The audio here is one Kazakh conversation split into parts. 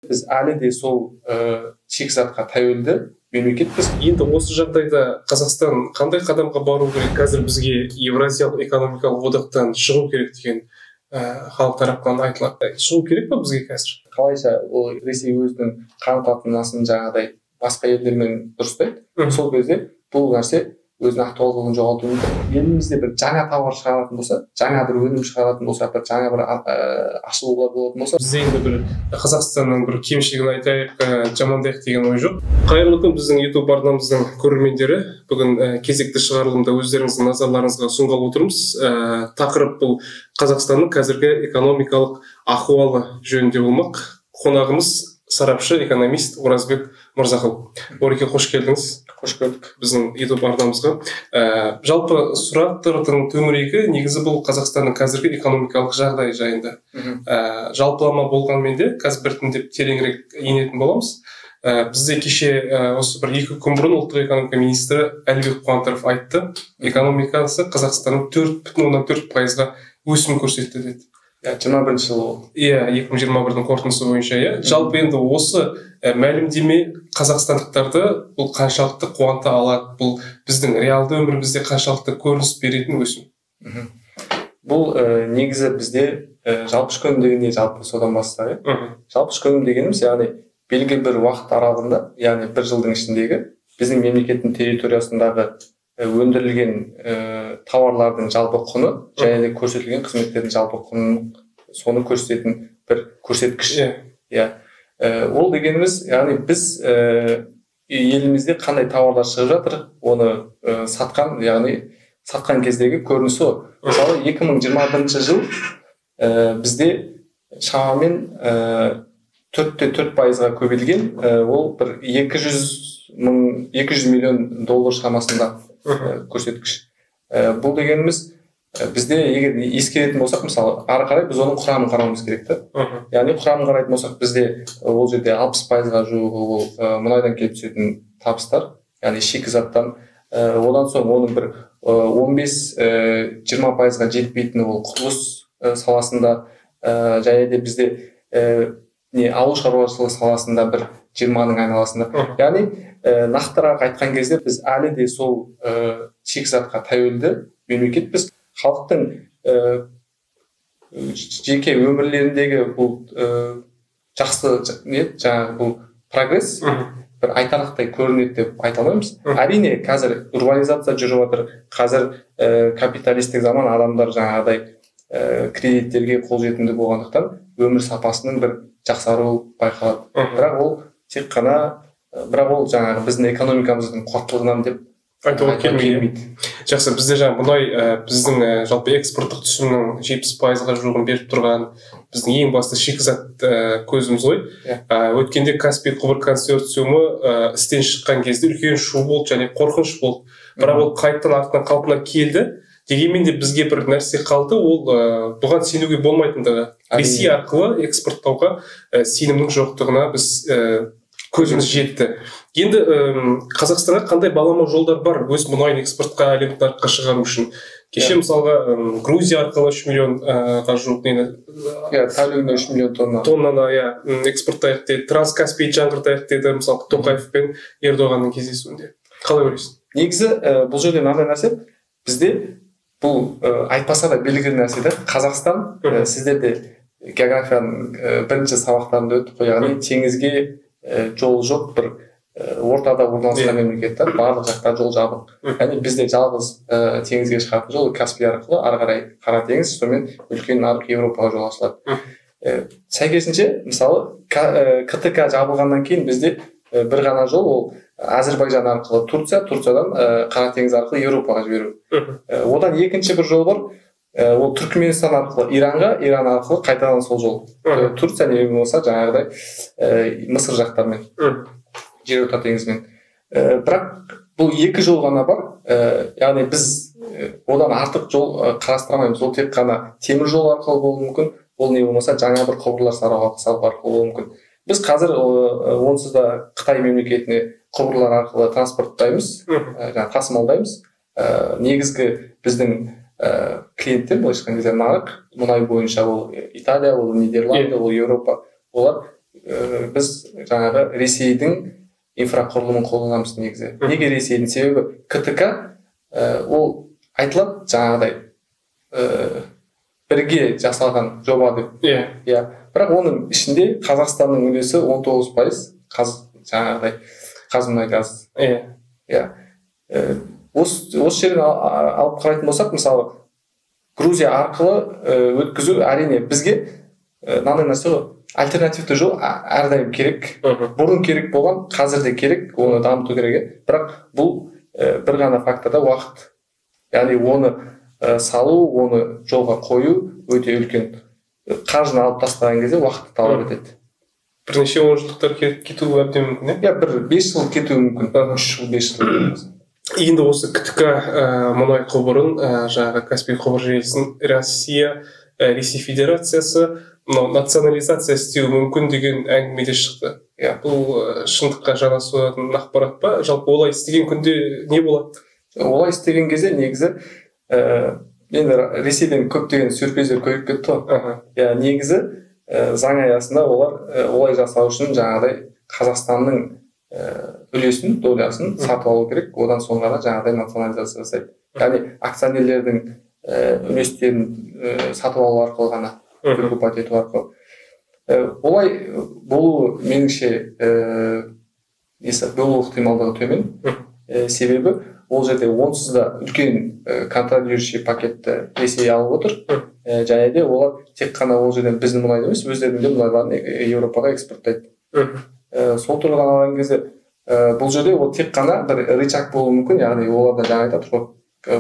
біз әлі де сол шикізатқа тәуелді мемлекетпіз. Енді осы жағдайда Қазақстан қандай қадамға бару керек? Қазір бізге Евразиялық экономикалық одақтан шығу керек деген халық тарапынан айтылады. Шығу керек па бізге қазір? Қалайша ол Ресей өзінің қарым-қатынасын жаңағыдай басқа елдермен дұрыстайды. Сол кезде бұл нәрсе өзінің актуалдылығын жоғалтуы мүмкін. Елімізде бір жаңа тауар шығаратын болса, жаңа бір өнім шығаратын болса, бір жаңа бір ашылулар болатын болса, бізде енді бір Қазақстанның бір кемшілігін айтайық, жамандайық деген ой жоқ. Қайырлы күн біздің YouTube арнамыздың көрермендері. Бүгін кезекті шығарылымда өздеріңіздің назарларыңызға ұсынғалы отырмыз. Тақырып бұл Қазақстанның қазіргі экономикалық ахуалы жөнінде болмақ. Қонағымыз сарапшы, экономист Оразбек Мырзақұл. Ореке, қош келдіңіз. Қош көрдік. Біздің YouTube арнамызға. Жалпы сұрақтардың төңірегі негізі бұл Қазақстанның қазіргі экономикалық жағдайы жайында. Жалпылама болғанмен де қазір біртіндеп тереңірек енетін боламыз. Бізде кеше осы бір 2 күн бұрын ұлттық экономика министрі Әлібек Қуантаров айтты, экономикасы Қазақстанның 4,4%-ға өсім көрсетті деді. 21 жыл ол. 2021-дің қорытындысы бойынша. Жалпы енді осы мәлімдеме қазақстандықтарды бұл қаншалықты қуанта алады, бұл біздің реалды өмірімізде қаншалықты көрініс беретін өсім? Бұл негізі бізде жалпы ішкі өнім дегенде жалпы содан бастайық. Жалпы ішкі өнім дегеніміз, яғни белгілі бір уақыт аралығында, яғни 1 жылдың ішіндегі біздің мемлекеттің территориясындағы өндірілген тауарлардың жалпы құны және де көрсетілген қызметтердің жалпы құнын соны көрсететін бір көрсеткіш. Ол дегеніміз, яғни біз елімізде қандай тауарлар шығып жатыр, оны сатқан, яғни сатқан кездегі көрінісі. Мысалы 2021 жыл бізде шамамен 4,4%-ға көбейтілген, ол бір 200 миллион доллар шамасында көрсеткіш. Бұл дегеніміз бізде егер ескеретін болсақ, мысалы, ары қарай біз оның құрамын қарауымыз керек. Яғни құрамын қарайтын болсақ, бізде ол жерде 60%-ға жуығы ол мұнайдан келіп түсетін табыстар, яғни шикізаттан. Одан соң оның бір 15-20%-ға жетпейтіні ол құрылыс саласында, және де бізде ауыл шаруашылығы саласында бір 20-ның айналасында. Яғни нақтырақ айтқан кезде біз әлі де сол шикізатқа тәуелді мемлекетпіз. Халықтың жеке өмірлеріндегі бұл жақсы жаңағы бұл прогресс бір айтарлықтай көрінеді деп айта алмаймыз. Әрине, қазір урбанизация жүріп жатыр. Қазір капиталистік заман, адамдар жаңағыдай кредиттерге қолжетімді болғандықтан өмір сапасының бір жақсаруы байқалады. Бірақ ол тек қана ол жаңағы біздің экономикамыздың қуаттылығынан деп айтуға келмейді. Жақсы, бізде жаңа мұнай біздің жалпы экспорттық түсімнің 70%-ға жуығын беріп тұрған біздің ең басты шикізат көзіміз ғой. Өткенде Каспий құбыр консорциумы істен шыққан кезде үлкен шу болды және қорқыныш болды. Бірақ ол қайттан артынан қалпына келді. Дегенмен де бізге бір нәрсе қалды, ол бұған сенуге болмайтындығы. Ресей арқылы экспорттауға сенімнің жоқтығына біз көзіміз жетті. Енді Қазақстанға қандай балама жолдар бар өз мұнайын экспортқа әлемдік нарыққа шығару үшін? Кеше мысалға Грузия арқылы 3 миллионға жуық тәулігіне 3 миллион тоннаны экспорттайық деді. Транскаспий жаңғыртайық деді, мысалы Тоқаев пен Ердоғанның кездесуінде. Қалай ойлайсың? Негізі бұл жерде мынандай нәрсе, бізде бұл айтпаса да белгілі нәрсе де, Қазақстан сіздерде географияның бірінші сабақтарында өтіп қойғаны теңізге жол жоқ бір ортада орналасқан мемлекет, барлық жақта жол жабық. Яғни бізде жалғыз теңізге шығатын жол Каспий арқылы ары қарай Қара теңіз, сонымен үлкен нарық Еуропаға жол ашылады. Сәйкесінше, мысалы, КТК жабылғаннан кейін бізде бір ғана жол, ол Әзірбайжан арқылы Турция, Турциядан Қара теңіз арқылы Еуропаға жіберу. Одан екінші бір жол бар, ол Түркменстан арқылы Иранға, Иран арқылы қайтадан сол жол. Турция не болса жаңағыдай Мысыр жақтармен, Жерорта теңізімен. Бірақ бұл екі жол ғана бар. Яғни біз одан артық жол қарастырамаймыз. Ол тек қана темір жол арқылы болуы мүмкін. Ол не болмаса жаңа бір құбырлар салу арқылы болуы мүмкін. Біз қазір онсыз да Қытай мемлекетіне құбырлар арқылы транспорттаймыз, тасымалдаймыз. Негізгі біздің клиенттер былайша айтқан кезде нарық мұнай бойынша ол Италия, ол Нидерланды, ол Еуропа. Олар біз жаңағы Ресейдің инфрақұрылымын қолданамыз негізі. Неге Ресейдің? Себебі КТК ол айтылады жаңағыдай бірге жасалған жоба деп. Иә. Бірақ оның ішінде Қазақстанның үлесі 19%, жаңағыдай Қазмұнайгаз. Иә. Осы жерден алып қарайтын болсақ, мысалы, Грузия арқылы өткізу әрине бізге мынандай нәрсе ғой, альтернативті жол әрдайым керек. Бұрын керек болған, қазір де керек, оны дамыту керек. Бірақ бұл бір ғана факторда уақыт. Яғни оны салу, оны жолға қою өте үлкен. Қаржыны алып тастаған кезде уақытты талап етеді. Бірнеше онжылдықтар кетуі әбден мүмкін, иә? Бір 5 жыл кетуі мүмкін. 3 жыл, 5 жыл. Енді осы КТК мұнай құбырын, жаңағы Каспий құбыр желісін Ресей Федерациясы национализация істеуі мүмкін деген әңгімеде шықты. Бұл шындыққа жанасатын ақпарат па? Жалпы олай істеген күнде не болады? Олай істеген кезде негізі енді Ресейден көптеген сюрприздер көбейіп кетті ғой. Негізі заң аясында олар олай жасау үшін жаңағыдай Қазақстанның үлесін, долясын сатып алу керек, одан соң ғана жаңағыдай национализация жасайды. Яғни акционерлердің үлестерін сатып алу арқылы ғана, выкупать ету арқылы. Олай болу меніңше болу ықтималдығы төмен. Себебі ол жерде онсыз да үлкен контролирующий пакетті Ресей алып отыр. Және де олар тек қана ол жерден біздің мұнайды емес, өздерінің де мұнайларын Еуропаға экспорттайды. Сол тұрғыдан алған кезде бұл жерде ол тек қана бір рычаг болуы мүмкін, яғни оларда жаңа айтады,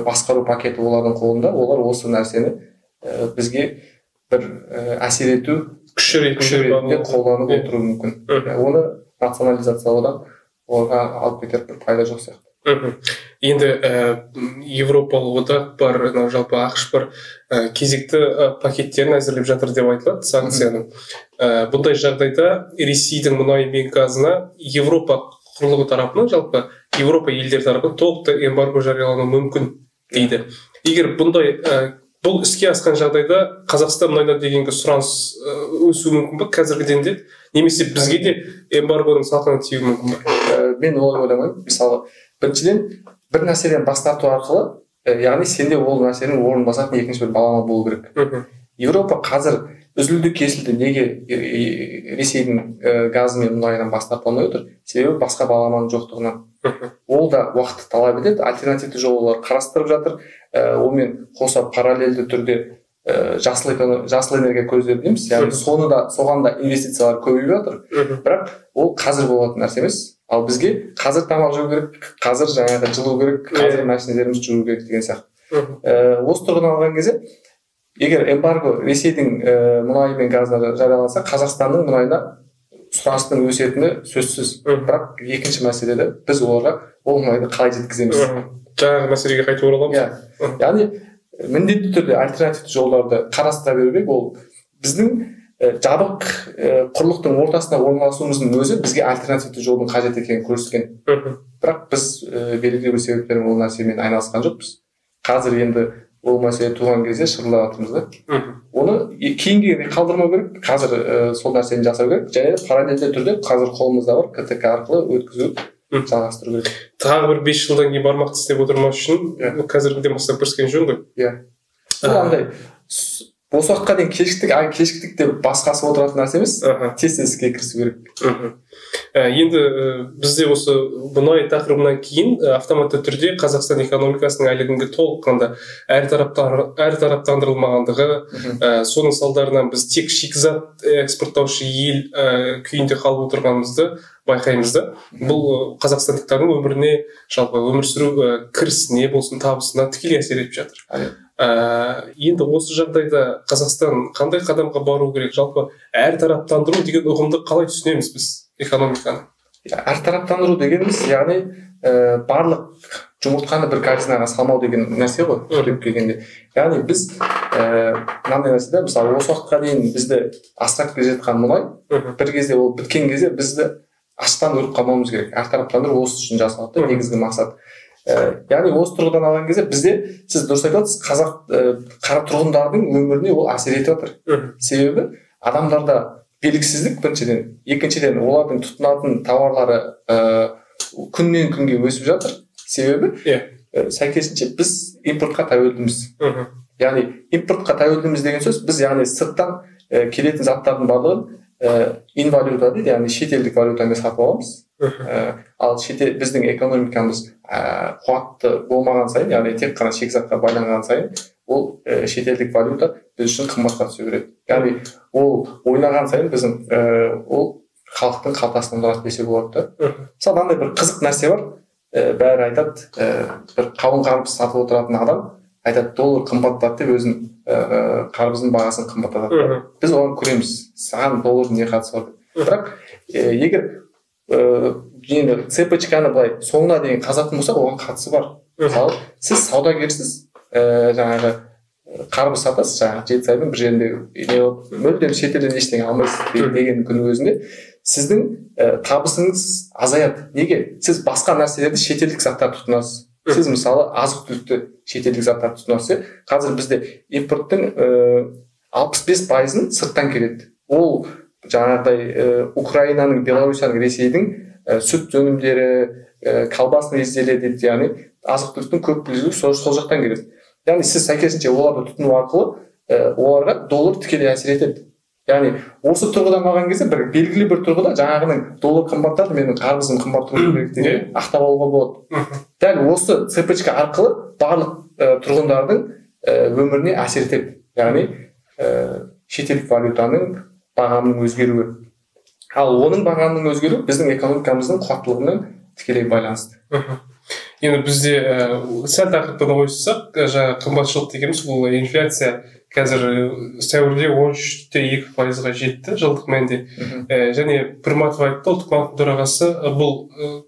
басқару пакеті олардың қолында, олар осы нәрсені бізге бір әсер ету күш ретінде қолданып отыруы мүмкін. Оны национализациялаудан оларға алып кетер бір пайда жоқ сияқты. Енді Европалық одақ бар, жалпы ақш бар кезекті пакеттерін әзірлеп жатыр деп айтылады, санкцияның. Бұндай жағдайда Ресейдің мұнайы мен газына Европа құрлығы тарапынан, жалпы Европа елдері тарапынан толықтай эмбарго жариялану мүмкін дейді. Егер бұл іске асқан жағдайда Қазақстан мұнайына дегенге сұраныс өсуі мүмкін бе қазіргіден де, немесе бізге де эмбаргоның салқыны тиюі мүмкін бе? Мен олай ойламаймын. Мысалы, біріншіден бір нәрседен бас тарту арқылы, яғни сенде ол нәрсенің орнын басатын екінші бір балама болу керек. Европа қазір үзілді кесілді неге Ресейдің газы мен мұнайынан бас тарта алмай отыр? Себебі басқа баламаның жоқтығынан. Ол да уақытты талап етеді, альтернативті жолдар қарастырып жатыр. Онымен қоса параллельді түрде жасыл энергия көздері дейміз, яғни соған да инвестициялар көбейіп жатыр. Бірақ ол қазір болатын нәрсе емес. Ал бізге қазір тамақ жеу керек, қазір жаңағы жылу керек, қазір машиналарымыз жүру керек деген сияқты. Осы тұрғыдан алған кезде, егер эмбарго Ресейдің мұнайы мен газына жарияланса, Қазақстанның мұнайына сұраныстың өсетіні сөзсіз. Бірақ екінші мәселеде біз оларға ол мұнайды қалай жеткіземіз? Жаңағы мәселеге қайтып ораламыз. Яғни міндетті түрде альтернативті жолдарды қарастыра беру керек. Ол біздің жабық құрлықтың ортасына орналасуымыздың өзі бізге альтернативті жолдың қажет екенін көрсеткен. Бірақ біз белгілі бір себептермен ол нәрсемен айналысқан жоқпыз. Қазір енді ол мәселе туған кезде шырылдап жатырмыз да. Оны кейінге қалдырмау керек. Қазір сол нәрсені жасау керек. Және де параллельді түрде қазір қолымызда бар КТК арқылы өткізу жалғастыру керек. Тағы бір 5 жылдан кейін бармақты істеп отырмас үшін қазіргіден бастап кіріскен жөн ғой. Иә. Бұл андай осы уақытқа дейін кешіктік деп басқасы отыратын нәрсе емес, тез іске кірісу керек. Енді бізде осы мұнай тақырыбынан кейін автоматты түрде Қазақстан экономикасының әлі күнге толыққанды әртараптандырылмағандығы, соның салдарынан біз тек шикізат экспорттаушы ел күйінде қалып отырғанымызды байқаймыз да. Бұл қазақстандықтардың өміріне, жалпы өмір сүру кірісіне болсын, табысына тікелей әсер етіп жатыр. Енді осы жағдайда Қазақстан қандай қадамға бару керек? Жалпы әртараптандыру деген ұғымды қалай түсінеміз біз экономиканы? Әртараптандыру дегеніміз, яғни барлық жұмыртқаны бір корзинаға салмау деген нәрсе ғой, түптеп келгенде. Яғни біз мынандай нәрседе, мысалы осы уақытқа дейін бізді асырап келе жатқан мұнай, бір кезде ол біткен кезде бізді аштан өліп қалмауымыз керек. Әртараптандыру осы үшін жасалды, негізгі мақсат. Яғни осы тұрғыдан алған кезде бізде, сіз дұрыс айтасыз, қазақ тұрғындардың өміріне ол әсер етіп жатыр. Себебі адамдарда белгісіздік біріншіден, екіншіден олардың тұтынатын тауарлары күннен күнге өсіп жатыр. Себебі сәйкесінше біз импортқа тәуелдіміз. Яғни импортқа тәуелдіміз деген сөз, біз яғни сырттан келетін заттардың барлығын инвалюта дейді, яғни шетелдік валютамен сатып аламыз. Ал біздің экономикамыз қуатты болмаған сайын, яғни тек қана шикізатқа байланған сайын, ол шетелдік валюта біз үшін қымбатқа түсе береді. Яғни ол ойнаған сайын біздің ол халықтың қалтасынан тұрады десе болады да. Мысалы мынандай бір қызық нәрсе бар. Бәрі айтады, бір қауын қарбыз сатып отыратын адам айтады, доллар қымбаттады деп өзінің қарбыздың бағасын қымбаттатады. Біз оған көреміз, саған доллардың не қатысы бар деп. Бірақ егер цепочканы былай соңына дейін қазатын болсақ, оған қатысы бар. Мысалы, сіз саудагерсіз, жаңағы қарбыз сатасыз, жаңағы Жетісайдың бір жерінде мүлдем шетелден ештеңе алмайсыз деген күннің өзінде сіздің табысыңыз азаяды. Неге? Сіз басқа нәрселерді шетелдік заттар тұтынасыз. Сіз мысалы азық-түлікті шетелдік заттар тұтынасыз. Қазір бізде импорттың 65%-ын сырттан келеді. Ол жаңағыдай Украинаның, Беларусияның, Ресейдің сүт өнімдері, колбасный изделия дейді, яғни азық-түліктің көп бөлігі сол жақтан келеді. Яғни сіз сәйкесінше оларды тұтыну арқылы оларға доллар тікелей әсер етеді. Яғни осы тұрғыдан алған кезде белгілі бір тұрғыда жаңағының доллар қымбаттады, менің қарбызым қымбат тұру керек деген ақтап алуға болады. Дәл осы цепочка арқылы барлық тұрғындардың өміріне әсер етеді. Яғни шетелдік валютаның бағамының өзгеруі. Ал оның бағамының өзгеруі біздің экономикамыздың қуаттылығымен тікелей байланысты. Енді бізде сәл тақырыптан ойыссақ, жаңағы қымбатшылық дегеніміз бұл инфляция қазір сәуірде 13.2%-ға жетті жылдық мәнде. Және Пірматов айтты, ұлттық банктың төрағасы, бұл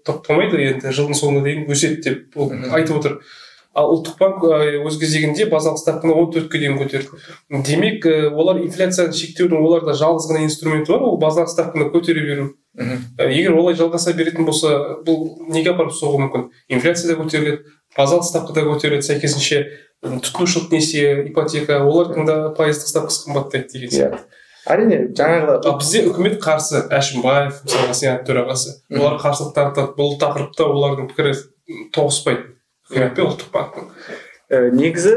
тоқтамайды, енді жылдың соңына дейін өседі деп айтып отыр. Ал ұлттық банк өз кезегінде базалық ставканы 14-ке дейін көтерді. Демек, олар инфляцияны шектеудің оларда жалғыз ғана инструменті бар, ол базалық ставканы көтере беру. Егер олай жалғаса беретін болса, бұл неге апарып соғуы мүмкін? Инфляция да көтеріледі, базалық ставка да көтеріледі, сәйкесінше тұтынушылық несие, ипотека, олардың да пайыздық ставкасы қымбаттайды деген сияқты. Әрине, жаңағы бізде үкімет қарсы, Әшімбаев, мысалға Сенат төрағасы, олар қарсылық танытады, бұл тақырыпта олардың пікірі тоғыспайды. Ұлттық банктың. Негізі,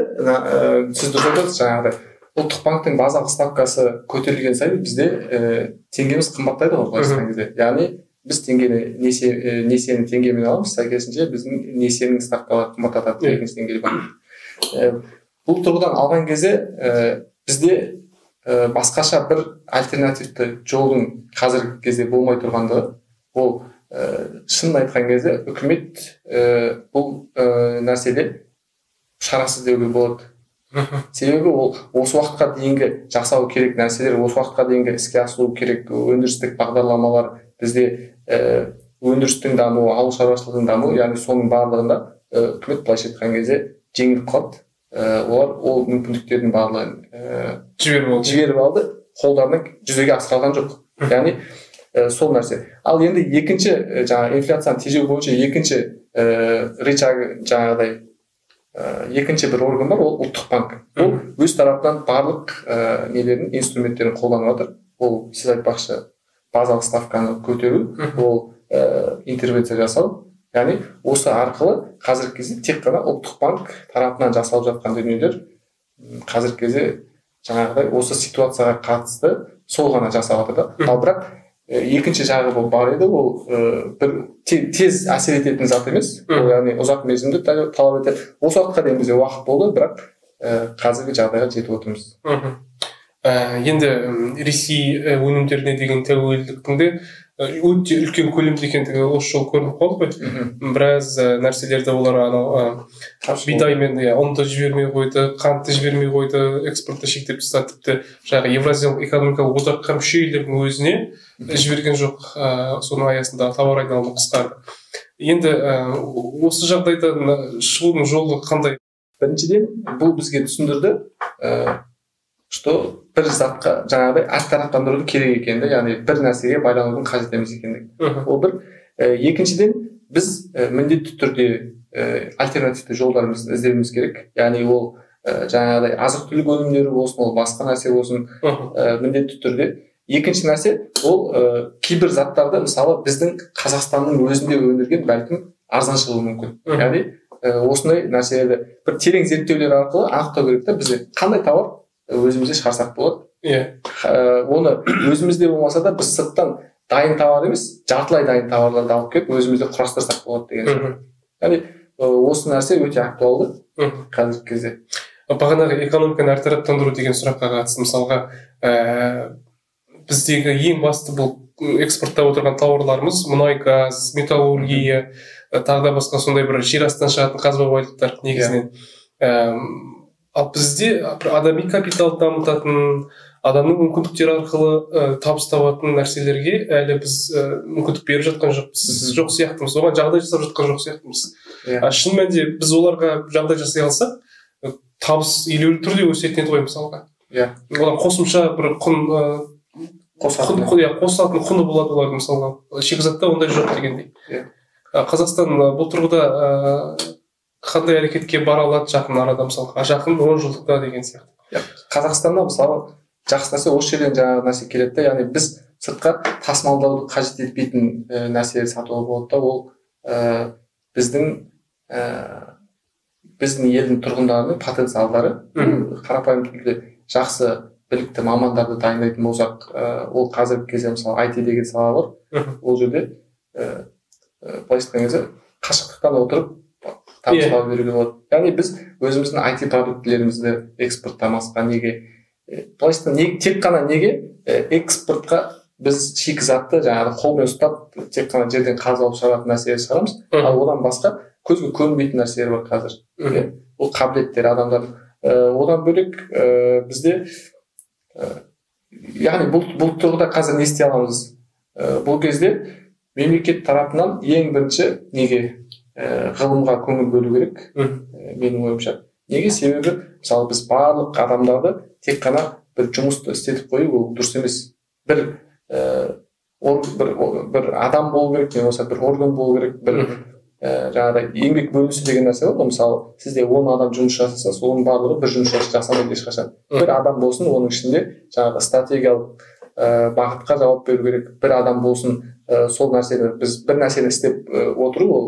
сіз дұрыс айтасыз, жаңағыдай ұлттық банктың базалық ставкасы көтерілген сайын бізде теңгеміз қымбаттайды ғой, былайша айтқан кезде. Яғни біз несиені теңгемен аламыз, сәйкесінше біздің несиенің ставкалары қымбаттатады екінші деңгейлі банк. Бұл тұрғыдан алған кезде бізде басқаша бір альтернативті жолдың қазіргі кезде болмай тұрғандығы, ол шынын айтқан кезде үкімет бұл нәрседе шарасыз деуге болады. Себебі ол осы уақытқа дейінгі жасау керек нәрселер, осы уақытқа дейінгі іске асыру керек өндірістік бағдарламалар, бізде өндірістің дамуы, ауыл шаруашылығының дамуы, яғни соның барлығында үкімет былайша айтқан кезде жеңіліп қалды. Олар ол мүмкіндіктердің барлығын жіберіп алды, қолдарынан жүзеге асырылған жоқ. Яғни сол нәрсе. Ал енді екінші жаңағы инфляцияны тежеу бойынша екінші рычагы жаңағыдай екінші бір орган бар, ол ұлттық банк. Ол өз тарапынан барлық нелердің инструменттерін қолданып жатыр. Ол сіз айтпақшы базалық ставканы көтеру, ол интервенция жасау. Яғни осы арқылы қазіргі кезде тек қана ұлттық банк тарапынан жасалып жатқан дүниелер қазіргі кезде жаңағыдай осы ситуацияға қатысты сол ғана жасап жатыр да. Ал бірақ екінші жағы бар еді, ол бір тез әсер ететін зат емес, ол яғни ұзақ мерзімді талап етеді. Осы уақытқа дейін бізде уақыт болды, бірақ қазіргі жағдайға жетіп отырмыз. Енді Ресей өнімдеріне деген тәуелділіктің де өте үлкен көлемде екендігі осы жолы көрініп қалды ғой. Біраз нәрселерді олар бидаймен ұнды жібермей қойды, қантты жібермей қойды, экспортты шектеп тастады, тіпті жаңағы Евразиялық экономикалық одаққа мүше елдердің өзіне жіберген жоқ, соның аясында тауар айналымы қысқарды. Енді осы жағдайдан шығудың жолы қандай? Біріншіден, бұл бізге түсіндірді, что бір затқа жаңағыдай әртараптандыруды керек екенді, яғни бір нәрсеге байланудың қажет емес екендігі. Ол бір. Екіншіден, біз міндетті түрде альтернативті жолдарымызды іздеуіміз керек. Яғни ол жаңағыдай азық-түлік өнімдері болсын, ол басқа нәрсе болсын, міндетті түрде екінші нәрсе ол кейбір заттарды мысалы біздің Қазақстанның өзінде өндірген бәлкім арзан шығуы мүмкін. Яғни осындай нәрселерді бір терең зерттеулер арқылы анықтау керек та бізде қандай тауар өзімізде шығарсақ болады. Оны өзімізде болмаса да біз сырттан дайын товар емес, жартылай дайын товарларды алып келіп өзімізде құрастырсақ болады деген. Яғни осы нәрсе өте актуалды қазіргі кезде. Бағанағы экономиканы әртараптандыру деген сұраққа қатысты мысалға біздегі ең басты бұл экспорттап отырған тауарларымыз мұнай, газ, металлургия, тағы да басқа сондай бір жер астынан шығатын қазба байлықтар негізінен. Ал бізде адами капитал дамытатын, адамның мүмкіндіктері арқылы табыс табатын нәрселерге әлі біз мүмкіндік беріп жатқан жоқ сияқтымыз, оған жағдай жасап жатқан жоқ сияқтымыз. Шын мәнінде біз оларға жағдай жасай алсақ, табыс елеулі түрде өсетін еді ғой мысалға. Олар қосымша бір қосатын құны болады олардың мысалға. Шикізатта ондай жоқ дегендей. Қазақстан бұл тұрғыда қандай әрекетке бара алады жақын арада мысалға, жақын 10 жылдықта деген сияқты. Қазақстанда мысалы жақсы нәрсе осы жерден жаңағы нәрсе келеді, яғни біз сыртқа тасымалдауды қажет етпейтін нәрселер сатуға болады да, ол біздің елдің тұрғындарының потенциалдары, қарапайым түрде жақсы білікті мамандарды дайындайтын болсақ, ол қазіргі кезде мысалы IT деген сала бар, ол жерде былай айтқан кезде қашықтықтан отырып табыстау беруге болады. Яғни біз өзіміздің IT продуктілерімізді экспорттамасқа неге тек қана неге экспортқа біз шикізатты жаңағы қолмен ұстап тек қана жерден қазып алып шығаратын нәрселер шығарамыз, ал одан басқа көзге көрінбейтін нәрселер бар қазір. Ол қабілеттер адамдар. Одан бөлек бізде яғни бұл тұрғыда қазір не істей аламыз? Бұл кезде мемлекет тарапынан ең бірінші неге ғылымға көңіл бөлу керек, менің ойымша. Неге? Себебі мысалы біз барлық адамдарды тек қана бір жұмысты істетіп қою ол дұрыс емес. Бір адам болу керек, не болса бір орган болу керек, бір жаңағыдай еңбек бөлінісі деген нәрсе бар ғой. Мысалы сізде 10 адам жұмыс жасаса, соның барлығы бір жұмыс жасамайды ешқашан. Бір адам болсын, оның ішінде жаңағы стратегиялық бағытқа жауап беру керек. Бір адам болсын, сол нәрсені біз бір нәрсені істеп отыру ол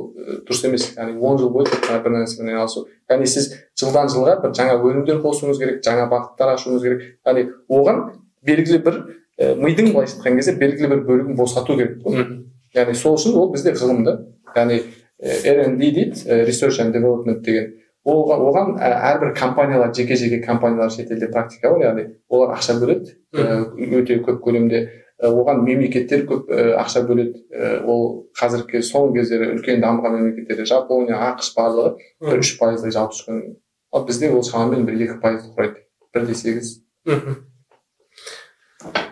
дұрыс емес. Яғни 10 жыл бойы бір нәрсемен айналысу. Яғни сіз жылдан жылға бір жаңа өнімдер қосуыңыз керек, жаңа бағыттар ашуыңыз керек. Яғни оған белгілі бір мидың былай айтқан кезде белгілі бір бөлігін босату керек. Яғни сол үшін ол бізде ғылымда, яғни R&D дейді, Research and Development деген. Оған әрбір компаниялар, жеке компаниялар шетелде практика бар, яғни олар ақша бөледі, өте көп көлемде. Оған мемлекеттер көп ақша бөледі. Ол қазіргі соңғы кездері үлкен дамыған мемлекеттерде Жапония, ақш барлығы 3% жалпы шығын. Ал бізде ол шамамен 2% құрайды. 1,8.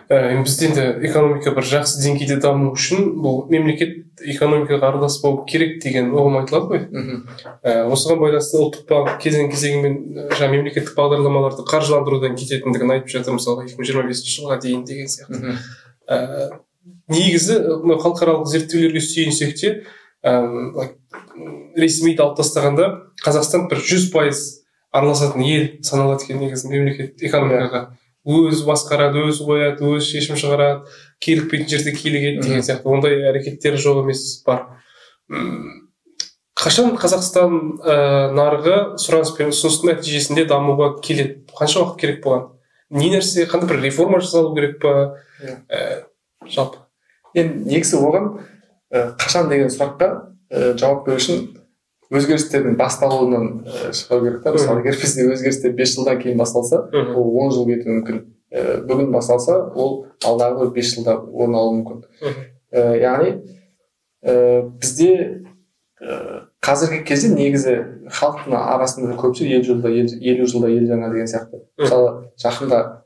Бізде енді экономика бір жақсы деңгейде даму үшін бұл мемлекет экономикаға аралас болу керек деген ұғым айтылады ғой. Осыған байланысты ұлттық банк кезеңмен жаңа мемлекеттік бағдарламаларды қаржыландырудан кететіндігін айтып жатыр, мысалға 2025 жылға дейін деген сияқты. Негізі халықаралық зерттеулерге сүйенсек те, ресми алып тастағанда Қазақстан бір 100% араласатын ел саналады екен негізі мемлекет экономикаға. Өз басқарады, өз қояды, өз шешім шығарады, килікпейтін жерде килігеді деген сияқты. Ондай әрекеттер жоқ емес бар. Қашан Қазақстан нарығы сұраныс пен ұсыныстың нәтижесінде дамуға келеді? Қанша уақыт керек болған? Не нәрсе, қандай бір реформа жасалу керек па? Жалпы. Енді негізі оған қашан деген сұраққа жауап беру үшін өзгерістердің басталуынан шығу керек та. Мысалы, егер бізде өзгерістер 5 жылдан кейін басталса, ол 10 жыл кетуі мүмкін. Бүгін басталса, ол алдағы 5 жылда орын алуы мүмкін. Яғни бізде қазіргі кезде негізі халықтың арасында көпшілік 50 жылда ел жаңа деген сияқты. Мысалы, жақында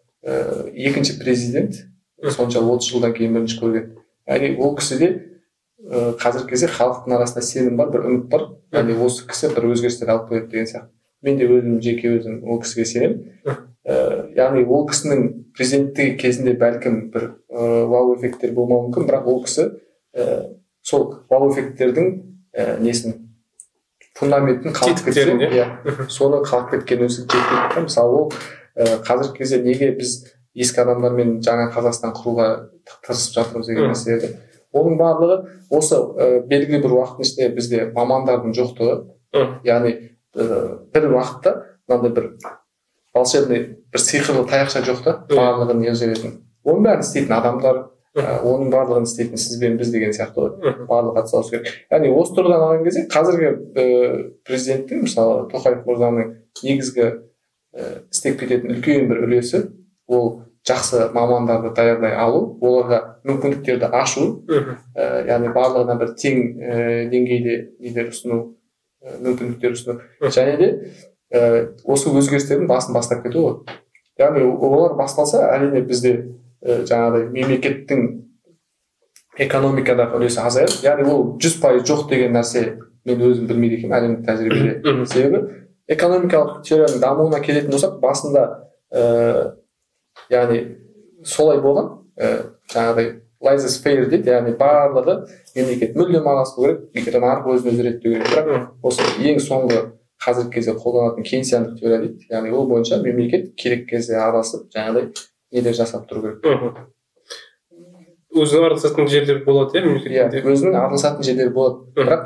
екінші президент сонша 30 жылдан кейін бірінші көрген. Яғни ол кісіде қазіргі кезде халықтың арасында сенім бар, бір үміт бар. Яғни осы кісі бір өзгерістер алып келеді деген сияқты. Мен де жеке өзім ол кісіге сенемін. Яғни ол кісінің президенттігі кезінде бәлкім бір вау эффекттер болмауы мүмкін, бірақ ол кісі сол вау эффекттердің несін фундаментін қалып кетсе, соны қалып кеткен өзі жеткілікті. Мысалы ол қазіргі кезде неге біз ескі адамдармен жаңа Қазақстан құруға тырысып жатырмыз деген нәрселерді. Оның барлығы осы белгілі бір уақыттың ішінде бізде мамандардың жоқтығы, яғни бір уақытта мынандай бір волшебный бір сиқырлы таяқша жоқ та, барлығын ержеретін. Оның бәрін істейтін адамдар, оның барлығын істейтін сіз бен біз деген сияқты барлығы атсалысу керек. Яғни осы тұрғыдан алған кезде қазіргі президенттің, мысалы Тоқаев мырзаның негізгі істеп кететін үлкен бір үлесі ол жақсы мамандарды даярдай алу, оларға мүмкіндіктерді ашу, яғни барлығына бір тең деңгейде нелер ұсыну, мүмкіндіктер ұсыну, және де осы өзгерістердің басын бастап кету ғой. Яғни олар басталса, әрине бізде жаңағыдай мемлекеттің экономикадағы үлесі азаяды. Яғни ол 100% жоқ деген нәрсе мен өзім білмейді екенмін әлемдік тәжірибеде. Себебі экономикалық теорияның дамуына келетін болсақ, басында яғни солай болған, жаңағыдай laissez-faire дейді, яғни барлығы мемлекет мүлдем араласпау керек, нарық өзін өзі реттеу керек. Бірақ осы ең соңғы қазіргі кезде қолданатын кейнсиандық теория дейді, яғни ол бойынша мемлекет керек кезде араласып, жаңағыдай нелер жасап тұру керек. Өзінің араласатын жерлер болады, мемлекетте? Өзінің араласатын жерлер болады, бірақ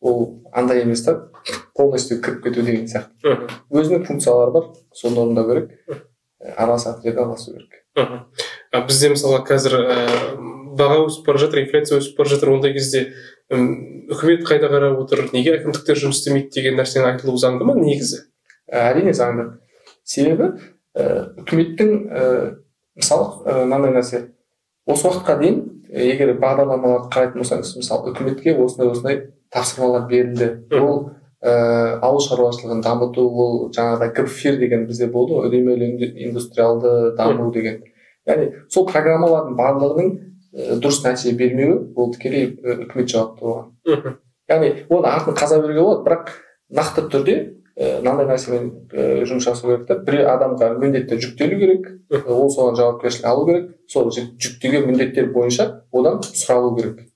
ол андай емес та, полностью кіріп кету деген сияқты. Өзінің функциялары бар, соны орындау керек, араласатын жерде араласу керек. Бізде мысалы қазір баға өсіп бара жатыр, инфляция өсіп бара жатыр, ондай кезде үкімет қайда қарап отыр, неге әкімдіктер жұмыс істемейді деген нәрсені айтылуы заңды ма негізі? Әрине заңды. Себебі үкіметтің мысалы мынандай нәрсе, осы уақытқа дейін егер бағдарламаларды қарайтын болсаңыз, мысалы үкіметке осындай тапсырмалар берілді. Ол ауыл шаруашылығын дамыту, ол жаңағыдай КФИР деген бізде болды, үдемелі индустриалды даму деген. Яғни сол программалардың барлығының дұрыс нәтиже бермеуі, ол тікелей үкімет жауапты болған. Яғни оны артын қаза беруге болады, бірақ нақты түрде мынандай нәрсемен жұмыс жасау керек та, бір адамға міндеттер жүктелу керек, ол соған жауапкершілік алу керек, сол жүктеген міндеттер бойынша одан сұралу керек.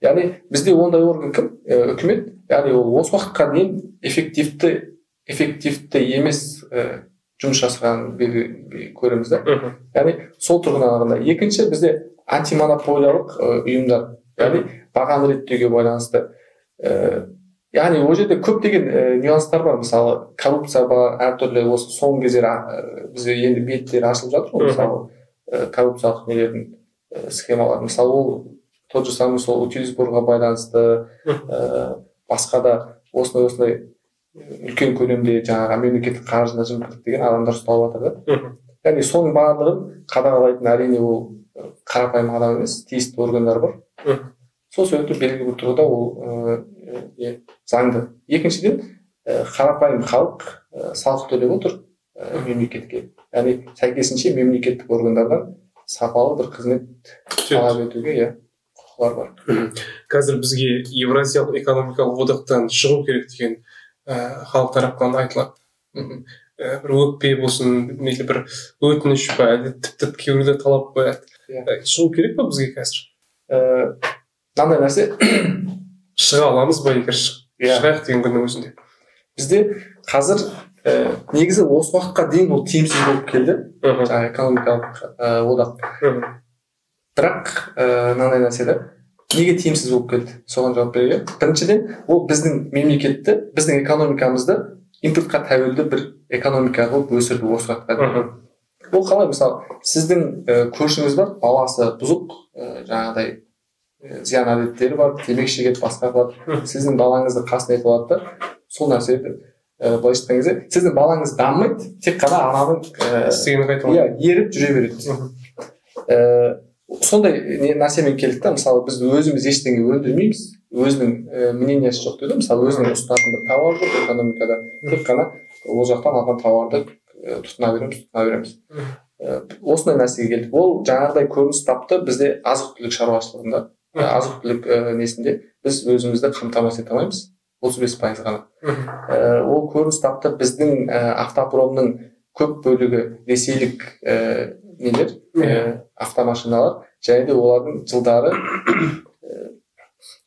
Яғни бізде ондай орган кім? Үкімет. Яғни ол осы уақытқа дейін эффективті емес жұмыс жасағанын көреміз да. Яғни сол тұрғыдан алғанда. Екінші, бізде антимонополиялық ұйымдар, яғни бағаны реттеуге байланысты. Яғни ол жерде көптеген нюанстар бар. Мысалы, коррупция бар, әртүрлі осы соңғы кездері бізде енді беттері ашылып жатыр, мысалы коррупциялық нелердің схемалары. Мысалы, ол тот же самый сол утилизборға байланысты, басқа да осындай үлкен көлемде жаңағы мемлекеттік қаржыны жымқырды деген адамдар ұсталып жатыр да. Яғни соның барлығын қадағалайтын әрине ол қарапайым адам емес, тиісті органдар бар. Сол себепті белгілі бір тұрғыда ол заңды. Екіншіден, қарапайым халық салық төлеп отыр мемлекетке. Яғни сәйкесінше мемлекеттік органдардан сапалы бір қызмет талап етуге құқылар бар. Қазір бізге Евразиялық экономикалық одақтан шығу керек деген халық тарапынан айтылады. Бір өкпе болсын, бір өтініш па, тіпті кейбіреулер талап қояды. Шығу керек па бізге қазір? Мынандай нәрсе, шыға аламыз ба егер шығайық деген күннің өзінде? Бізде қазір негізі осы уақытқа дейін ол тиімсіз болып келді, жаңағы экономикалық одақ. Бірақ мынандай нәрсе, неге тиімсіз болып келді? Соған жауап беруге. Біріншіден, ол біздің мемлекетті, біздің экономикамызды импортқа тәуелді бір экономика қылып өсірді осы уақытқа дейін. Ол қалай, мысалы, сіздің көршіңіз бар, баласы бұзық, жаңағыдай зиян әдеттері бар, темекі шегеді, басқа қылады. Сіздің балаңызды қасына етіп алады да, сол нәрсені былайша айтқан кезде, сіздің балаңыз дамымайды, тек қана ананың еріп жүре береді. Сондай нәрсемен келдік та, мысалы біз өзіміз ештеңе өндірмейміз, өзінің мнениясы жоқ дейді, мысалы өзінің ұсынатын бір тауар жоқ экономикада, тек қана ол жақтан алған тауарды тұтына береміз. Осындай нәрсеге келдік. Ол жаңағыдай көрініс тапты бізде азық-түлік шаруашылығында, азық-түлік несінде біз өзімізді қамтамасыз ете алмаймыз, 35% ғана. Ол көрініс тапты біздің автопромның көп бөлігі ресейлік нелер, автомашиналар, және де олардың жылдары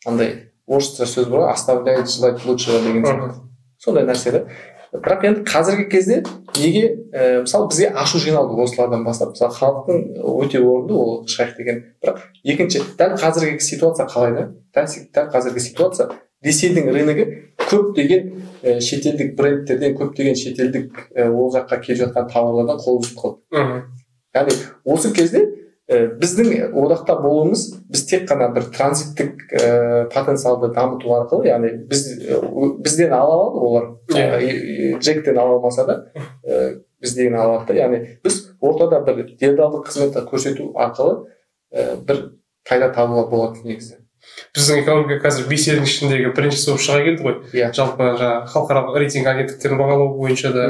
андай орысша сөз бар, оставляет желать лучшего деген сияқты. Сондай нәрсе. бірақ енді қазіргі кезде неге мысалы бізге ашу жиналды осылардан бастап. Мысалы халықтың өте орынды ол шайх деген. Бірақ екінші дәл қазіргі ситуация қалай да? Дәл қазіргі ситуация Ресейдің рыногы көптеген шетелдік брендтерден, көптеген шетелдік ол жаққа келіп жатқан тауарлардан қол үзіп қалды. Яғни осы кезде біздің одақта болуымыз біз тек қана бір транзиттік потенциалды дамыту арқылы, яғни бізден ала алады олар, джектен ала алмаса да бізден ала алады. Яғни біз ортада бір делдалдық қызмет көрсету арқылы бір пайда табуға болады негізі. Біздің экономика қазір 5 елдің ішіндегі бірінші болып шыға келді ғой. Жалпы халықаралық рейтинг агенттіктерін бағалау бойынша да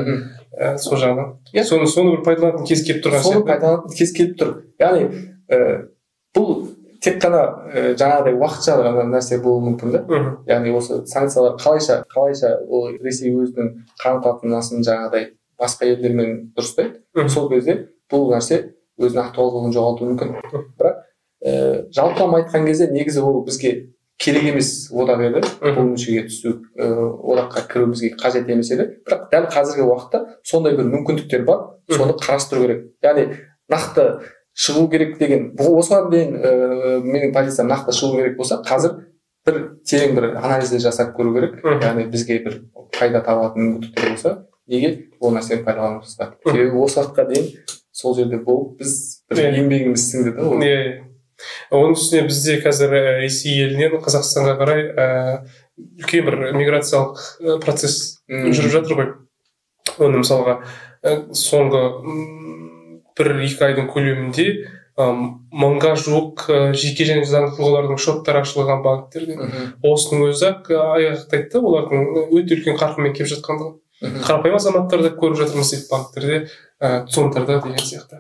сол жағынан. Соны бір пайдаланатын кез келіп тұрған сияқты. Соны пайдаланатын кез келіп тұр. Яғни бұл тек қана жаңағыдай уақытша ғана нәрсе болуы мүмкін да. Яғни осы санкциялар қалайша ол Ресей өзінің қарым-қатынасын жаңағыдай басқа елдермен дұрыстайды. Сол кезде бұл нәрсе өзінің актуалдылығын жоғалтуы мүмкін. Бірақ жалпылама айтқан кезде негізі ол бізге керек емес одақ еді, бұл мүшеге түсу, одаққа кіру бізге қажет емес еді. Бірақ дәл қазіргі уақытта сондай бір мүмкіндіктер бар, соны қарастыру керек. Яғни нақты шығу керек деген, осыған дейін менің позициям нақты шығу керек болса, қазір бір терең бір анализдер жасап көру керек. Яғни бізге бір пайда табатын мүмкіндіктер болса, неге ол нәрсені пайдаланамыз да. Себебі осы уақытқа дейін сол жерде болып біз бір еңбегіміз сіңді да ол. Оның үстіне бізде қазір Ресей елінен Қазақстанға қарай үлкен бір миграциялық процесс жүріп жатыр ғой. Оны мысалға соңғы 1-2 айдың көлемінде 1000-ға жуық жеке және заңды тұлғалардың шоттары ашылған банктерде. Осының өзі айғақтайды да олардың өте үлкен қарқынмен келіп жатқандығын. Қарапайым азаматтарды көріп жатырмыз дейді банктерде, цонтарда деген сияқты.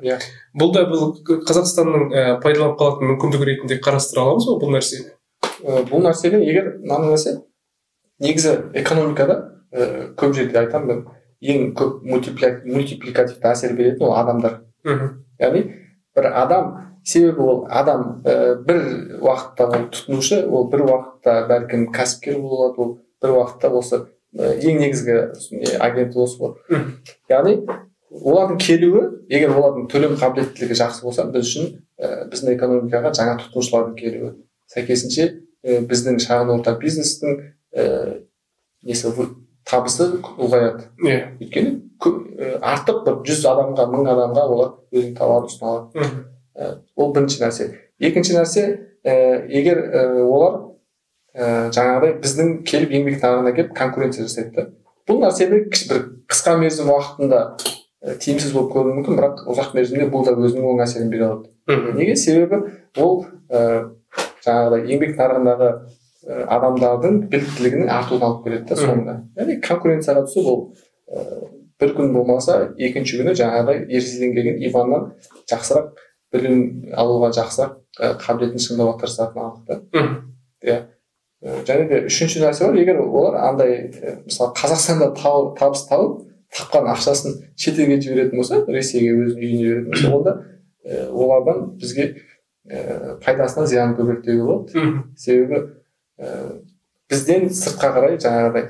Бұл да Қазақстанның пайдаланып қалатын мүмкіндігі ретінде қарастыра аламыз ба бұл нәрсені? Бұл нәрсені егер мына нәрсе негізі экономикада көп жерде айтамын мен, ең көп мультипликативті әсер беретін ол адамдар. Яғни бір адам, себебі ол адам бір уақытта ол тұтынушы, ол бір уақытта бәлкім кәсіпкер болады, ол бір уақытта осы ең негізгі агент осы ғой. Яғни олардың келуі, егер олардың төлем қабілеттілігі жақсы болса, біз үшін біздің экономикаға жаңа тұтынушылардың келуі. Сәйкесінше біздің шағын орта бизнестің табысы ұлғаяды. Өйткені артық бір 100 адамға, 1000 адамға олар өзінің тауарын ұсына алады. Ол бірінші нәрсе. Екінші нәрсе, егер олар жаңағыдай біздің келіп еңбек нарығына келіп конкуренция жасайды. Бұл нәрсені бір қысқа мерзім уақытында тиімсіз болып көрінуі мүмкін, бірақ ұзақ мерзімде бұл да өзінің оң әсерін бере алады. Неге? Себебі ол жаңағыдай еңбек нарығындағы адамдардың біліктілігінің артуына алып келеді да соңында. Яғни конкуренцияға түсіп ол бір күн болмаса екінші күні жаңағыдай Ресейден келген Иваннан жақсырақ білім алуға жақсырақ қабілетін шыңдауға тырысатын анық. Және де үшінші нәрсе бар, егер олар андай мысалы Қазақстанда табыс тауып тапқан ақшасын шетелге жіберетін болса, Ресейге өзінің үйіне жіберетін болса, онда олардан бізге пайдасынан зиян көбірек деуге болады. Себебі бізден сыртқа қарай жаңағыдай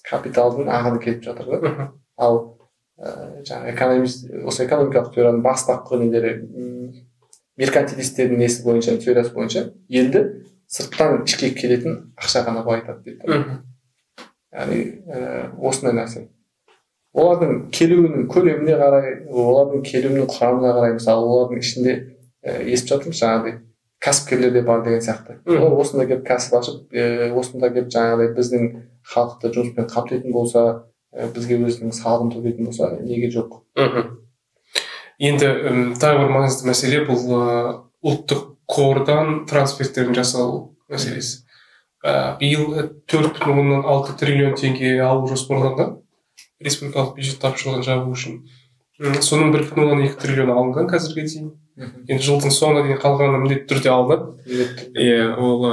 капиталдың ағыны келіп жатыр да. Ал осы экономикалық теорияның бастапқы нелері меркантилистердің несі бойынша, теориясы бойынша елді сырттан ішке келетін ақша ғана байытады дейді. Яғни осындай нәрсе. Олардың келуінің көлеміне қарай, олардың келуінің құрамына қарай, мысалы олардың ішінде естіп жатырмыз жаңағыдай кәсіпкерлер де бар деген сияқты. Олар осында келіп кәсіп ашып, осында келіп жаңағыдай біздің халықты жұмыспен қамтитын болса, бізге өзінің салығын төлейтін болса, неге жоқ? Енді тағы бір маңызды мәселе бұл ұлттық қордан трансферттерін жасау мәселесі. Биыл 4,6 триллион теңге алу жоспарланған республикалық бюджет тапшылығын жабу үшін. Соның 1,2 триллион алынған қазірге дейін. Енді жылдың соңына дейін қалғаны міндетті түрде алынады. Ол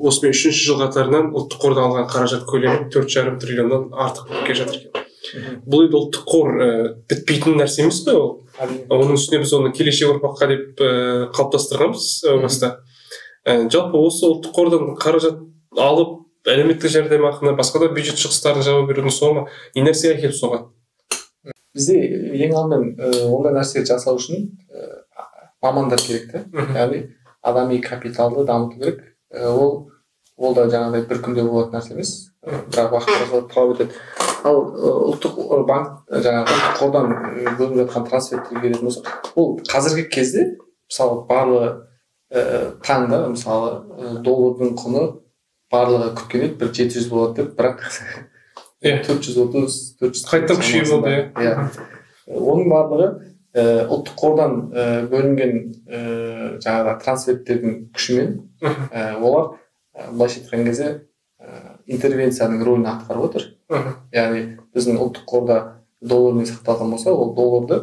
осымен 3-ші жыл қатарынан ұлттық қордан алған қаражат көлемі 4,5 триллионнан артық болып келе жатыр екен. Бұл енді ұлттық қор бітпейтін нәрсе емес қой ол. Оның үстіне біз оны келешек ұрпаққа деп қалыптастырғанбыз баста. Жалпы осы ұлттық қордан қаражат алып әлеуметтік жәрдемақыны, басқа да бюджет шығыстарын жауап берудің соңы не нәрсеге әкеліп соғады? Бізде ең алдымен ондай нәрсе жасау үшін мамандар керек та, яғни адами капиталды дамыту керек. Ол да жаңағыдай бір күнде болатын нәрсе емес, бірақ уақыт талап етеді. Ал ұлттық банк жаңағы ұлттық қордан бөлініп жатқан трансферттерге келетін болсақ, ол қазіргі кезде мысалы барлығы таңда мысалы доллардың құны барлығы күткен еді бір 700 болады деп, бірақ 430 қайта күшейіп болды. Оның барлығы ұлттық қордан бөлінген жаңағы трансферттердің күшімен олар былайша айтқан кезде интервенцияның рөлін атқарып отыр. Яғни біздің ұлттық қорда доллармен сақталған болса, ол долларды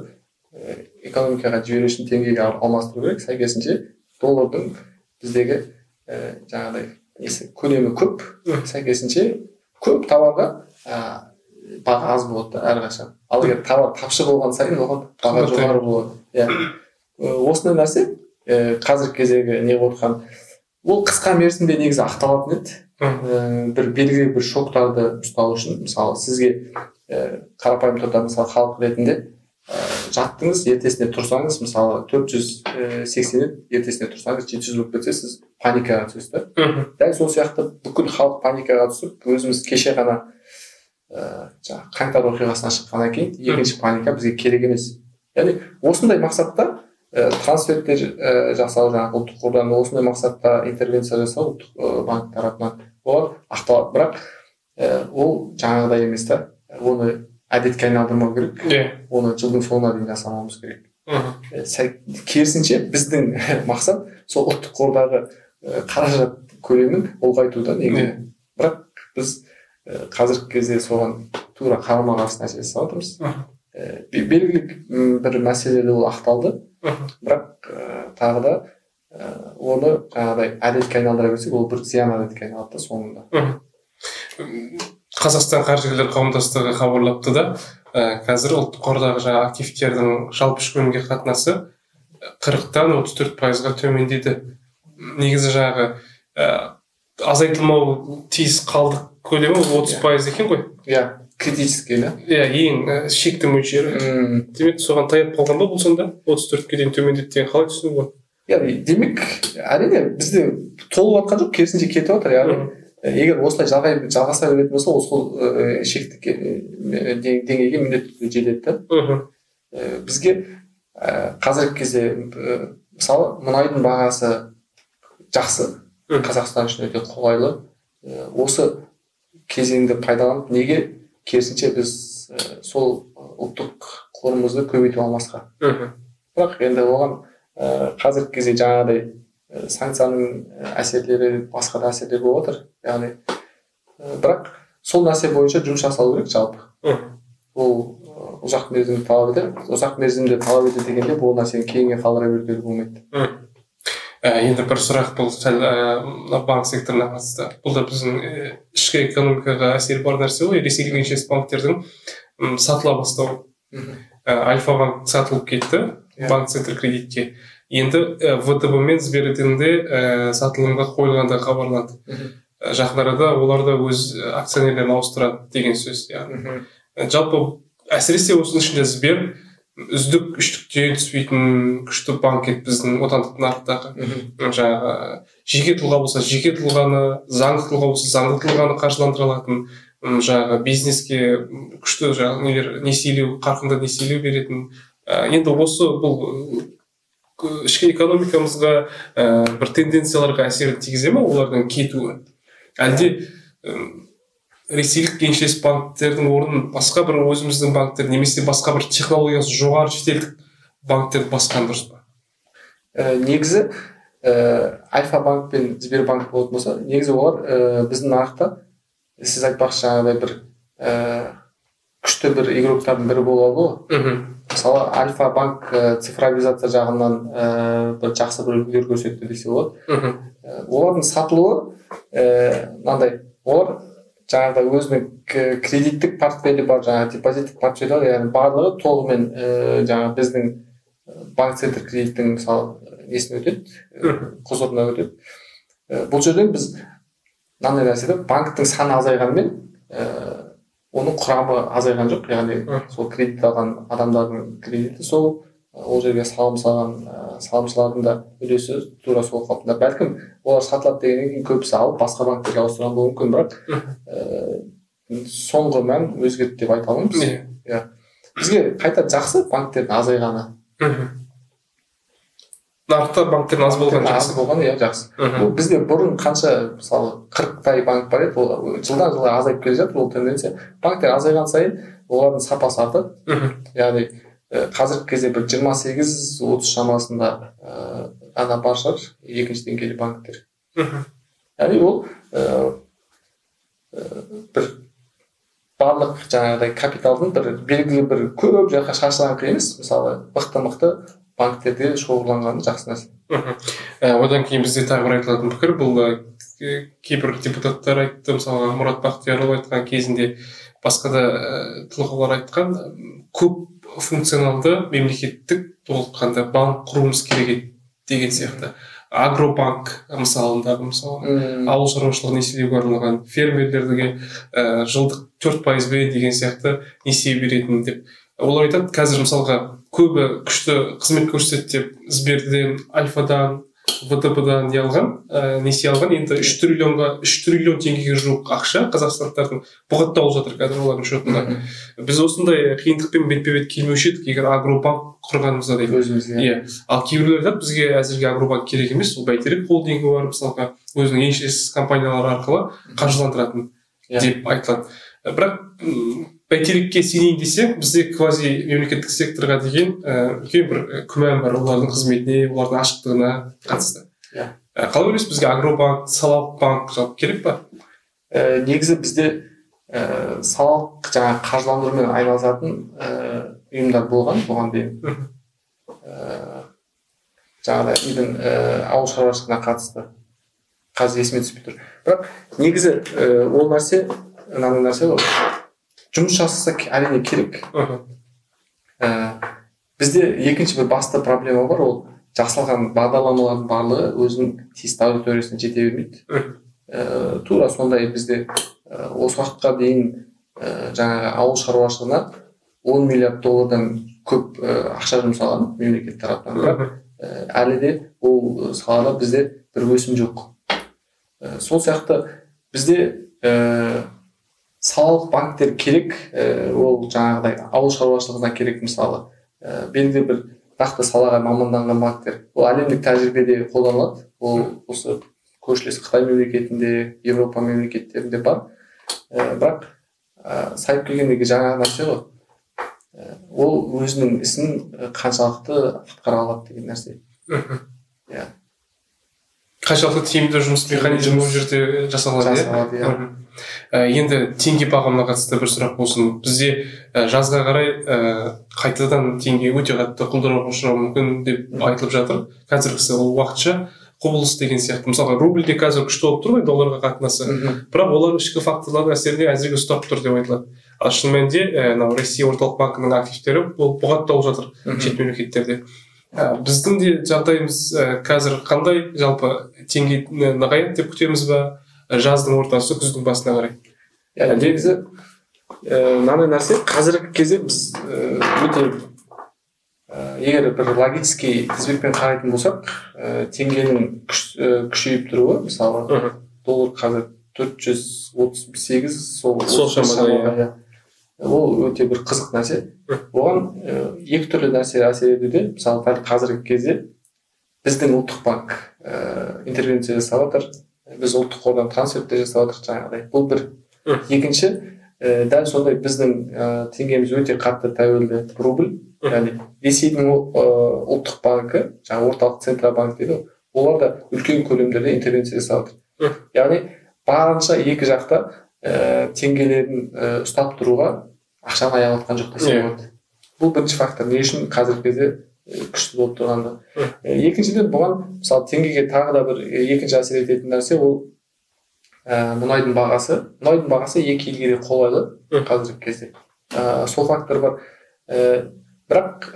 экономикаға жіберу үшін теңгеге алмастыру керек. Сәйкесінше доллардың біздегі жаңағыдай көлемі көп, сәйкесінше көп товарға баға аз болады әрқашан. Ал егер товар тапшы болған сайын оған баға жоғары болады. Осындай нәрсе қазіргі кездегі не отырған, ол қысқа мерзімде негізі ақталатын еді. Бір белгілі бір шоктарды ұстау үшін, мысалы сізге қарапайым түрде мысалы халық ретінде жаттыңыз, ертесіне тұрсаңыз, мысалы 480 еді, ертесіне тұрсаңыз 700 болып кетсе, сіз паникаға түсесіз. Дәл сол сияқты бүкіл халық паникаға түсіп, өзіміз кеше ғана қаңтар оқиғасынан шыққаннан кейін екінші паника бізге керек емес. Яғни осындай мақсатта трансферттер жасау, жаңағы ұлттық қордан осындай мақсатта интервенция жасау ұлттық банк тарапынан олар ақталады, бірақ ол жаңағыдай емес та, оны әдетке айналдырмау керек, оны жылдың соңына дейін жасамауымыз керек. Керісінше біздің мақсат сол ұлттық қордағы қаражат көлемін ұлғайтуда негізі, бірақ біз қазіргі кезде соған тура қарама-қарсы нәрсе жасап отырмыз. Белгілі бір мәселеде ол ақталды, бірақ тағы да оны жаңағыдай әдетке айналдыра берсек, ол бір зиян әдетке айналады соңында. Қазақстан қаржыгерлер қауымдастығы хабарлапты да, қазір ұлттық қордағы жаңа активтердің жалпы ішкі өнімге қатынасы 40-тан 34%-ға төмендеді. Негізі жаңағы азайтылмау тиіс қалдық көлемі 30% екен ғой? Критический, да? Ең шекті мөлшері. Демек, соған таяп қалған ба бұл сонда? 34-ке дейін төмендеді деген қалай түсіну ғой? Демек, әрине бізде толып жатқан жоқ, керісінше кетіп жатыр. Яғни, егер осылай жалғаса беретін болса, ол шекті деңгейге міндетті жетеді. Бізге қазіргі кезде мысалы мұнайдың бағасы жақсы, Қазақстан үшін өте қолайлы. Осы кезеңді пайдаланып, неге керісінше біз сол ұлттық қорымызды көбейтіп алмасқа. Бірақ енді оған қазіргі кезде жаңағыдай санкцияның әсерлері, басқа да әсерлер болып отыр. Яғни, бірақ сол нәрсе бойынша жұмыс жасалу керек жалпы. Ол ұзақ мерзімді талап етеді. Ұзақ мерзімді талап етеді дегенде бұл нәрсені кейінге қалдыра беруге болмайды. Енді бір сұрақ бұл сәл банк секторына қатысты. Бұл да біздің ішкі экономикаға әсері бар нәрсе ғой. Ресейлік еншілес банктердің сатыла бастауы. Альфа-банк сатылып кетті, банк центр кредитке. Енді ВТБ мен Сбербанкте сатылымға қойылғанда хабарланды. Жақын арада олар да өз акционерлерін ауыстырады деген сөз. Жалпы әсіресе осының ішінде Сбер үздік үштікте түспейтін күшті банк еді біздің отандық нарықтағы. Жаңағы жеке тұлға болса жеке тұлғаны, заңды тұлға болса заңды тұлғаны қаржыландыра алатын, жаңағы бизнеске күшті несиелеу, қарқынды несиелеу беретін. Енді осы бұл ішкі экономикамызға бір тенденцияларға әсерін тигізе ме олардың кетуі? Әлде ресейлік еншілес банктердің орнын басқа бір өзіміздің банктер немесе басқа бір технологиясы жоғары шетелдік банктерді басқан дұрыс па? Негізі Альфа-банк пен Сбербанк болатын болса, негізі олар біздің нарықта, сіз айтпақшы жаңағыдай бір күшті бір игроктардың бірі болуы ғой. Мысалы Альфа-банк цифровизация жағынан бір жақсы бір үлгілер көрсетті десе болады. Олардың сатылуы мынандай, олар жаңағыдай өзінің кредиттік портфелі бар, жаңағы депозиттік портфелі бар, яғни барлығы толығымен жаңағы біздің банк центр кредиттің мысалы несіне өтеді, құзырына өтеді. Бұл жерден біз мынандай нәрсе да, банктың саны азайғанымен оның құрамы азайған жоқ, яғни сол кредит алған адамдардың кредиті сол, ол жерге салым салған салымшылардың да үлесі тура сол қалпында. Бәлкім олар сатылады дегеннен кейін көбісі алып басқа банктерге ауыстырған болуы мүмкін, бірақ соңғы мән өзгерді деп айта алмаймыз. Иә. Бізге қайта жақсы банктердің азайғаны. Нарықта банктердің аз болған жақсы. Аз болған, иә, жақсы. Бұл бізде бұрын қанша, мысалы 40-тай банк бар еді, ол жылдан жылға азайып келе жатыр, ол тенденция. Банктер азайған сайын олардың сапасы артады. Яғни қазіргі кезде бір 28-30 шамасында ғана бар шығар екінші деңгейлі банктер. Яғни ол бір барлық жаңағыдай капиталдың бір белгілі бір көп жаққа шашылған емес, мысалы мықты банктерде шоғырланғаны жақсы нәрсе. Одан кейін бізде тағы бір айтылатын пікір, бұл кейбір депутаттар айтты, мысалға Мұрат Бақтиярұлы айтқан кезінде, басқа да тұлғалар айтқан, көп функционалды мемлекеттік толыққанда банк құруымыз керек деген сияқты. Агробанк мысалындағы, мысалы, ауыл шаруашылығы несиелеуге арналған, фермерлерге жылдық 4% деген сияқты несие беретін деп. Олар айтады, қазір мысалға көбі күшті қызмет көрсетеді деп Сберден, Альфадан, ВТБ-дан несие алған, енді 3 триллион теңгеге жуық ақша қазақстандықтардың бұғатталып жатыр қазір олардың шотында. Біз осындай қиындықпен бетпе-бет келмеуші едік, егер агробанк құрғанымызда дейді. Иә. Ал кейбіреулер айтады, бізге әзірге агробанк керек емес, ол бәйтерек холдингі бар, мысалға өзінің еншілес компаниялары арқылы қаржыландыратын деп айтылады. Бірақ бәйтерекке сенейін десек, бізде квази мемлекеттік секторға деген үлкен бір күмән бар, олардың қызметіне, олардың ашықтығына қатысты. Қалай ойлайсыз, бізге агробанк, салалық банк жалпы керек па? Негізі бізде салалық жаңа қаржыландырумен айналысатын ұйымдар болған, бұған дейін. Жаңағыдай ауыл шаруашылығына қатысты. Қазір есіме түспей тұр. Бірақ негізі ол нәрсе, мынандай нәрсе ғой. Жұмыс жасаса әрине керек. Бізде екінші бір басты проблема бар, ол жасалған бағдарламалардың барлығы өзінің тиісті аудиториясына жете бермейді. Тура сондай бізде осы уақытқа дейін жаңағы ауыл шаруашылығына 10 миллиард доллардан көп ақша жұмсалған мемлекет тарапынан, бірақ әлі де ол салада бізде бір өсім жоқ. Сол сияқты бізде салалық банктер керек, ол жаңағыдай ауыл шаруашылығына керек, мысалы белгілі бір нақты салаға маманданған банктер. Ол әлемдік тәжірибеде қолданылады. Ол осы көршілес Қытай мемлекетінде, Европа мемлекеттерінде бар. Бірақ сайып келгендегі жаңа нәрсе ғой. Ол өзінің ісін қаншалықты атқара алады деген нәрсе. Қаншалықты тиімді жұмыс механизмі ол жерде жасалады. Енді теңге бағамына қатысты бір сұрақ болсын. Бізде жазға қарай қайтадан теңге өте қатты құлдырауға ұшырауы мүмкін деп айтылып жатыр. Қазіргісі ол уақытша құбылыс деген сияқты. Мысалға рубльде қазір күшті болып тұр ғой долларға қатынасы. Бірақ олар ішкі факторлардың әсеріне әзірге ұстап тұр деп айтылады. Ал шын мәнінде Россия орталық банкінің активтері бұғатталып жатыр шет мемлекеттерде. Біздің де жағдайымыз қазір қандай, жалпы теңге нығаяды деп күтеміз ба? Жаздың ортасы, күздің басына қарай. Негізі мынандай нәрсе, қазіргі кезде біз өте егер бір логический тізбекпен қарайтын болсақ, теңгенің күшейіп тұруы, мысалы доллар қазір 438, сол шамада, ол өте бір қызық нәрсе. Оған екі түрлі нәрсе әсер етуде. Мысалы қазіргі кезде біздің ұлттық банк интервенция жасап жатыр, біз ұлттық қордан трансферттер жасап жатырмыз жаңағыдай. Бұл бір. Екінші, дәл сондай біздің теңгеміз өте қатты тәуелді рубль, яғни Ресейдің ұлттық банкі, жаңағы орталық Центробанк дейді, олар да үлкен көлемдерде интервенция жасап жатыр. Яғни барынша екі жақта теңгелерін ұстап тұруға ақшаны аялатқан жоқ десе болады. Бұл бірінші фактор. Не үшін қазіргі кезде күшті болып тұрғанда. Екіншіден, бұған мысалы теңгеге тағы да бір екінші әсер ететін нәрсе, ол мұнайдың бағасы. Мұнайдың бағасы екі елге де қолайлы қазіргі кезде. Сол фактор бар. Бірақ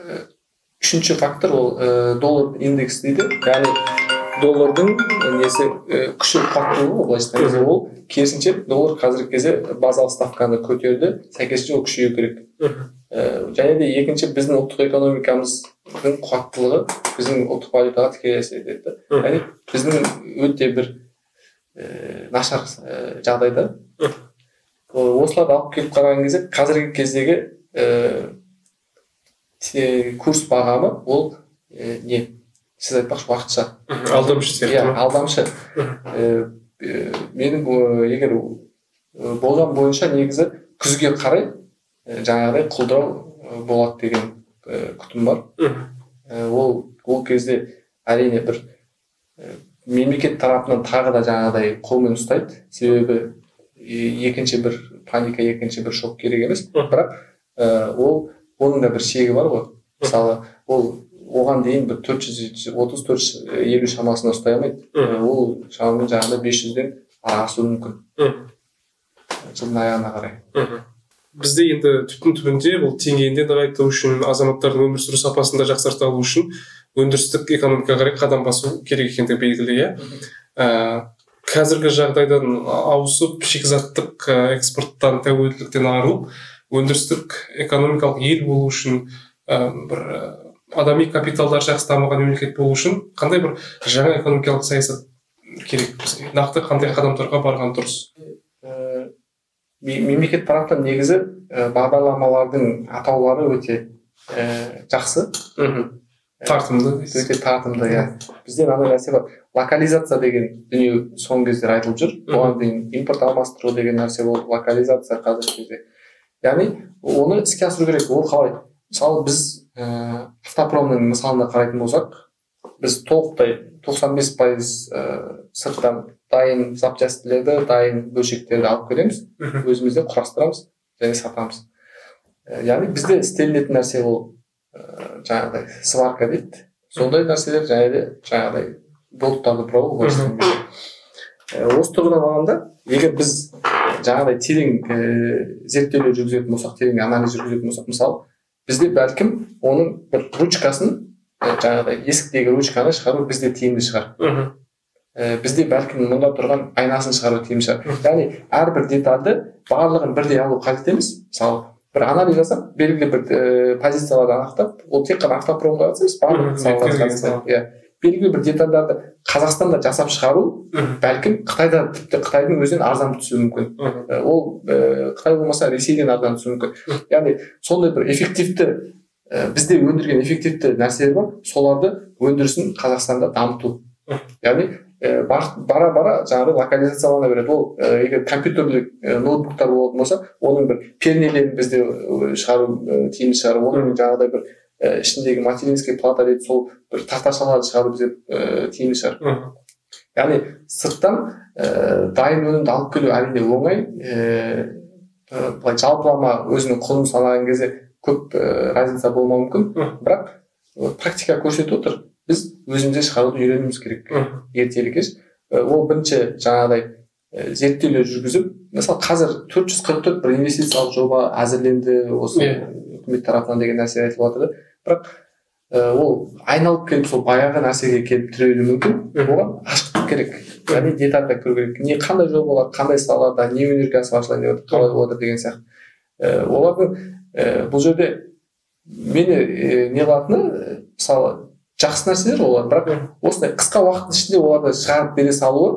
үшінші фактор ол доллар индекс дейді. Яғни доллардың несі күші қуаттылығы былайша айтқан ол керісінше доллар қазіргі кезде базалық ставканы көтерді, сәйкесінше ол күшею керек. Және де екінші біздің ұлттық экономикамыздың қуаттылығы біздің ұлттық валютаға тікелей әсер етеді. Яғни біздің өте бір нашар жағдайда осыларды алып келіп қараған кезде қазіргі кездегі курс бағамы ол не сіз айтпақшы уақытша алдамшы сияқты. Алдамшы. Менің егер болжам бойынша негізі күзге қарай жаңағыдай құлдырау болады деген күтім бар. Ол кезде әрине бір мемлекет тарапынан тағы да жаңағыдай қолмен ұстайды. Себебі екінші бір паника, екінші бір шок керек емес. Бірақ оның да бір шегі бар ғой. Мысалы, оған дейін бір 430-450 шамасына ұстай алмайды. Ол шамамен жаңағыдай 500-ден асуы мүмкін. Жылдың аяғына қарай. Бізде енді түптің-түбінде бұл теңгені нығайту үшін, азаматтардың өмір сүру сапасын да жақсарта алу үшін өндірістік экономикаға қарай қадам басу керек екендігі белгілі. Қазіргі жағдайдан ауысып, шикізаттық экспорттан, тәуелділіктен арылып, өндірістік экономикалық ел болу үшін, бір адами капиталдар жақсы дамыған мемлекет болу үшін қандай бір жаңа экономикалық саясат керек бізге? Нақты қандай қадамдарға барған дұрыс? Мемлекет тарапынан негізі бағдарламалардың атаулары өте жақсы. Тартымды. Өте тартымды, иә. Бізде мынандай нәрсе бар. Локализация деген дүние соңғы кезде айтылып жүр. Оған дейін импорт алмастыру деген нәрсе ол локализация қазіргі кезде. Яғни оны іске асыру керек. Ол қалай? Мысалы біз автопромның мысалына қарайтын болсақ, біз толықтай 95% сырттан дайын запчастилерді, дайын бөлшектерді алып келеміз, өзімізде құрастырамыз және сатамыз. Яғни бізде істелінетін нәрсе ол жаңағыдай сварка дейді. Сондай нәрселер жаңағыдай болттарды бұрау осы тұрғыдан алғанда, егер біз жаңағыдай терең зерттеулер жүргізетін болсақ, терең анализ жүргізетін болсақ, мысалы, бізде бәлкім оның бір ручкасын, жаңағыдай есіктегі ручканы шығару бізде тиімді шығар. Бізде бәлкім мұнда тұрған айнасын шығару тиімді шығар. Яғни әрбір детальды барлығын бірдей алу қажет емес. Мысалы, бір анализ жасап, белгілі бір позицияларды анықтап, ол тек қана автопромға қатысты емес, белгілі бір детальдарды Қазақстанда жасап шығару, бәлкім Қытайда, тіпті Қытайдың өзінен арзан түсуі мүмкін. Ол Қытай болмаса Ресейден арзан түсуі мүмкін. Яғни сондай бір эффективті, бізде өндірген эффективті нәрселер бар, соларды өндірісін Қазақстанда дамыту. Яғни бара-бара жаңағы локализациялана береді. Ол егер компьютерлік ноутбуктар болатын болса, оның бір пернелерін бізде шығару тиімді шығар. Оның жаңағыдай бір ішіндегі материнский плата дейді, сол бір тақташаларды шығару бізде тиімді шығар. Яғни сырттан дайын өнімді алып келу әрине оңай, жалпылама өзінің құнын санаған кезде көп разница болмауы мүмкін, бірақ практика көрсетіп отыр. Біз өзімізде шығаруды үйренуіміз керек ертелі кеш. Ол бірінші жаңағыдай зерттеулер жүргізіп, мысалы қазір 444 бір инвестициялық жоба әзірленді, осы үкімет тарапынан деген нәрсе айтылып жатыр. Бірақ ол айналып келіп сол баяғы нәрсеге келіп тірелуі мүмкін. Оған ашықтық керек. Яғни детальда көру керек. Не қандай жобалар, қандай салаларда, не өнеркәсіп ашылайын деп қалай болады деген сияқты. Олардың бұл жерде мені не қылатыны, мысалы жақсы нәрселер олар, бірақ осындай қысқа уақыттың ішінде оларды шығарып бере салуы,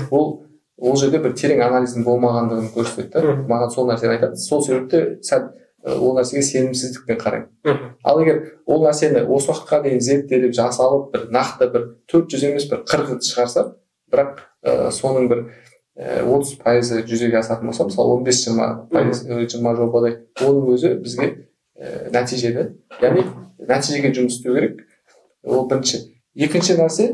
ол жерде бір терең анализдің болмағандығын көрсетеді. Маған сол нәрсені айтады. Сол себепті сәл ол нәрсеге сенімсіздікпен қараймын. Ал егер ол нәрсені осы уақытқа дейін зерттеліп жасалып, бір нақты бір 400 емес бір 40 шығарса, бірақ соның бір 30% жүзеге асатын болса, мысалы 15-20 жобадай, оның өзі бізге нәтижелі. Яғни нәтижеге жұмыс істеу керек. Ол бірінші. Екінші нәрсе,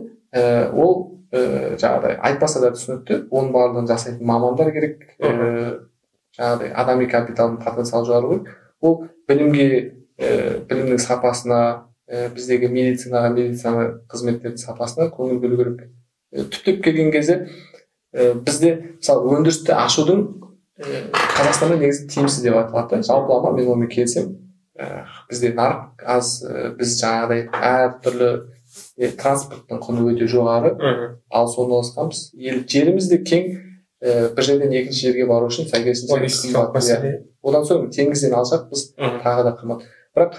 ол жаңағыдай айтпаса да түсінікті, оның барлығын жасайтын мамандар керек, жаңағыдай адами капиталдың потенциалы жоғары керек. Ол білімнің сапасына, біздегі медицина қызметтердің сапасына көңіл бөлу керек. Түптеп келген кезде бізде мысалы өндірісті ашудың Қазақстанда негізі тиімсіз деп айтылады. Жалпылама мен онымен келісемін. Бізде нарық аз, біз жаңағыдай әртүрлі транспорттың құны өте жоғары, алыс орналасқанбыз. Жеріміз де кең, бір жерден екінші жерге бару үшін сәйкесінше қымбат. Одан соң теңізден алсақ біз тағы да қымбат. Бірақ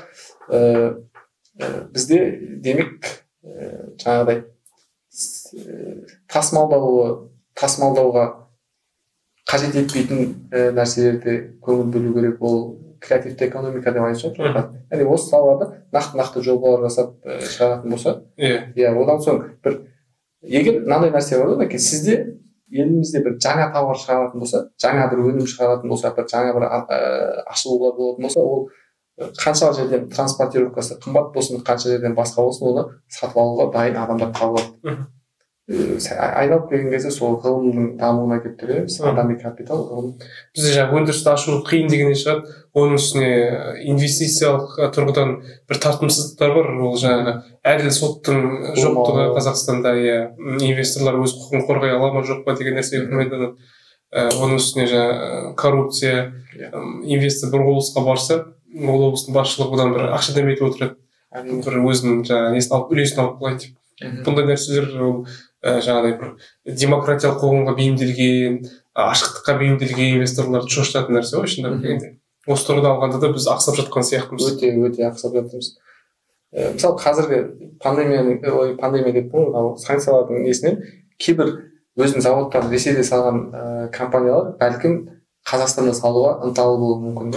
бізде демек жаңағыдай тасымалдауға қажет етпейтін нәрселерді көңіл бөлу керек. Ол креативті экономика деп айтып жатыр. Яғни осы салада нақты жобалар жасап шығаратын болса, одан соң бір егер мынандай нәрсе бар да, сізде елімізде бір жаңа тауар шығаратын болса, жаңа бір өнім шығаратын болса, бір жаңа бір ашылулар болатын болса, ол қанша жерден транспортировкасы қымбат болсын, қанша жерден басқа болсын, оны сатып алуға дайын адамдар табылады. Айналып келген кезде сол ғылымның дамуына келіп тірелеміз, адами капитал, ғылым. Бізде жаңағы өндірісті ашу қиын дегеннен шығады, оның үстіне инвестициялық тұрғыдан бір тартымсыздықтар бар. Ол жаңағы әділ соттың жоқтығы Қазақстанда, инвесторлар өз құқығын қорғай ала ма жоқ па деген нәрсе күмәнданады. Оның үстіне жаңағы коррупция, инвестор бір облысқа барса, ол облыстың басшылығы одан бір ақша дәметіп отырады, бір өзінің жаңағы үлесін алып қалайды деп. Бұндай нәрселер жаңағыдай бір демократиялық қоғамға бейімделген, ашықтыққа бейімделген инвесторларды шошытатын нәрсе ғой шындап келгенде. Осы тұрғыда алғанда да біз ақсап жатқан сияқтымыз. Өте ақсап жатырмыз. Мысалы қазіргі пандемия деп санкциялардың несінен кейбір өзінің заводтарын Ресейде салған компаниялар бәлкім Қазақстанда салуға ынталы болуы мүмкін.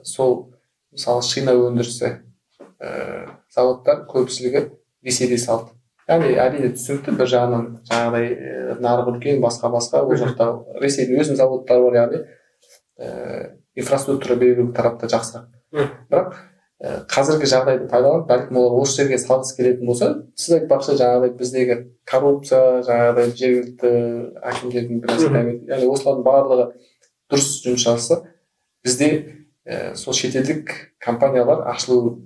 Сол мысалы шина өндірісі заводтар көпшілігі Ресейде салды. Яғни әрине түсінікті, бір жағынан жаңағыдай нарық үлкен, басқа ол жақта Ресейдің өзінің заводтары бар, яғни инфраструктура белгілі тарапта жақсырақ. Бірақ қазіргі жағдайды пайдаланып, бәлкім олар осы жерге салғысы келетін болса, сіз айтпақшы жаңағыдай біздегі коррупция, жаңағыдай жергілікті әкімдердің біраз дәметі, яғни осылардың барлығы дұрыс жұмыс жасаса, бізде сол шетелдік компаниялар ашылу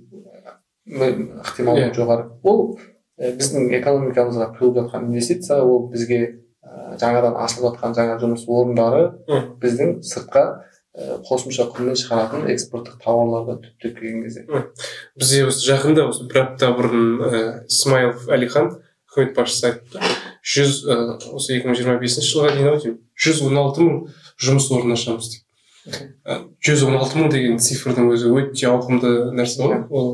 ықтималы жоғары. Ол біздің экономикамызға құйылып жатқан инвестиция, ол бізге жаңадан ашылып жатқан жаңа жұмыс орындары, біздің сыртқа қосымша құнмен шығаратын экспорттық тауарларға түптеп келген кезде. Бізде осы жақында осы бір апта бұрын Смайылов Әлихан үкімет басшысы айтты, осы 2025 жылға дейін 116 мың жұмыс орнын ашамыз деп. 116 мың деген цифрдың өзі өте ауқымды нәрсе ғой. Ол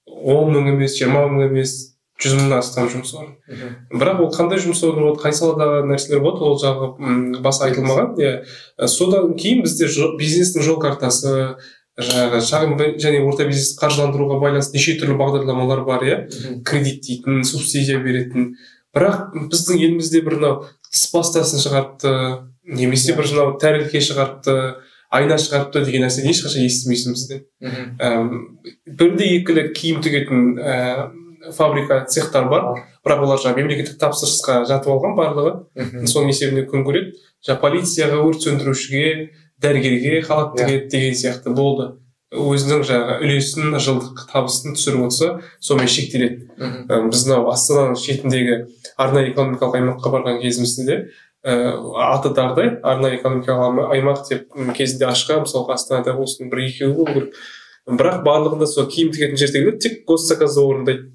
10 мың емес, 20 мың емес, 100 мыңнан астам жұмыс орны. Бірақ ол қандай жұмыс орны болады, қай саладағы нәрселер болады, ол жағы баса айтылмаған. Содан кейін бізде бизнестің жол картасы, шағын және орта бизнесті қаржыландыруға байланысты неше түрлі бағдарламалар бар, кредиттейтін, субсидия беретін. Бірақ біздің елімізде бір тіс пастасын шығарыпты, немесе бір тәрелке шығарыпты, айна шығарыпты деген нәрсені ешқашан естімейсің бізден. Бірде екілі киім тігетін фабрика, цехтар бар, бірақ олар мемлекеттік тапсырысқа жатып алған барлығы, соның есебінде күн көреді. Полицияға, өрт сөндірушіге, дәрігерге халат тігеді деген сияқты болды. Өзінің үлесін, жылдық табысын түсіріп отырса, сонымен шектеледі. Біз Астананың шетіндегі арнайы экономикалық аймаққа барған кезімізде аты дардай арнайы экономикалық аймақ деп кезінде ашқан, мысалы Астанада осының бір екеуі болу керек. Бірақ барлығында сол киім тігетін жердегілер тек госзаказды орындайды.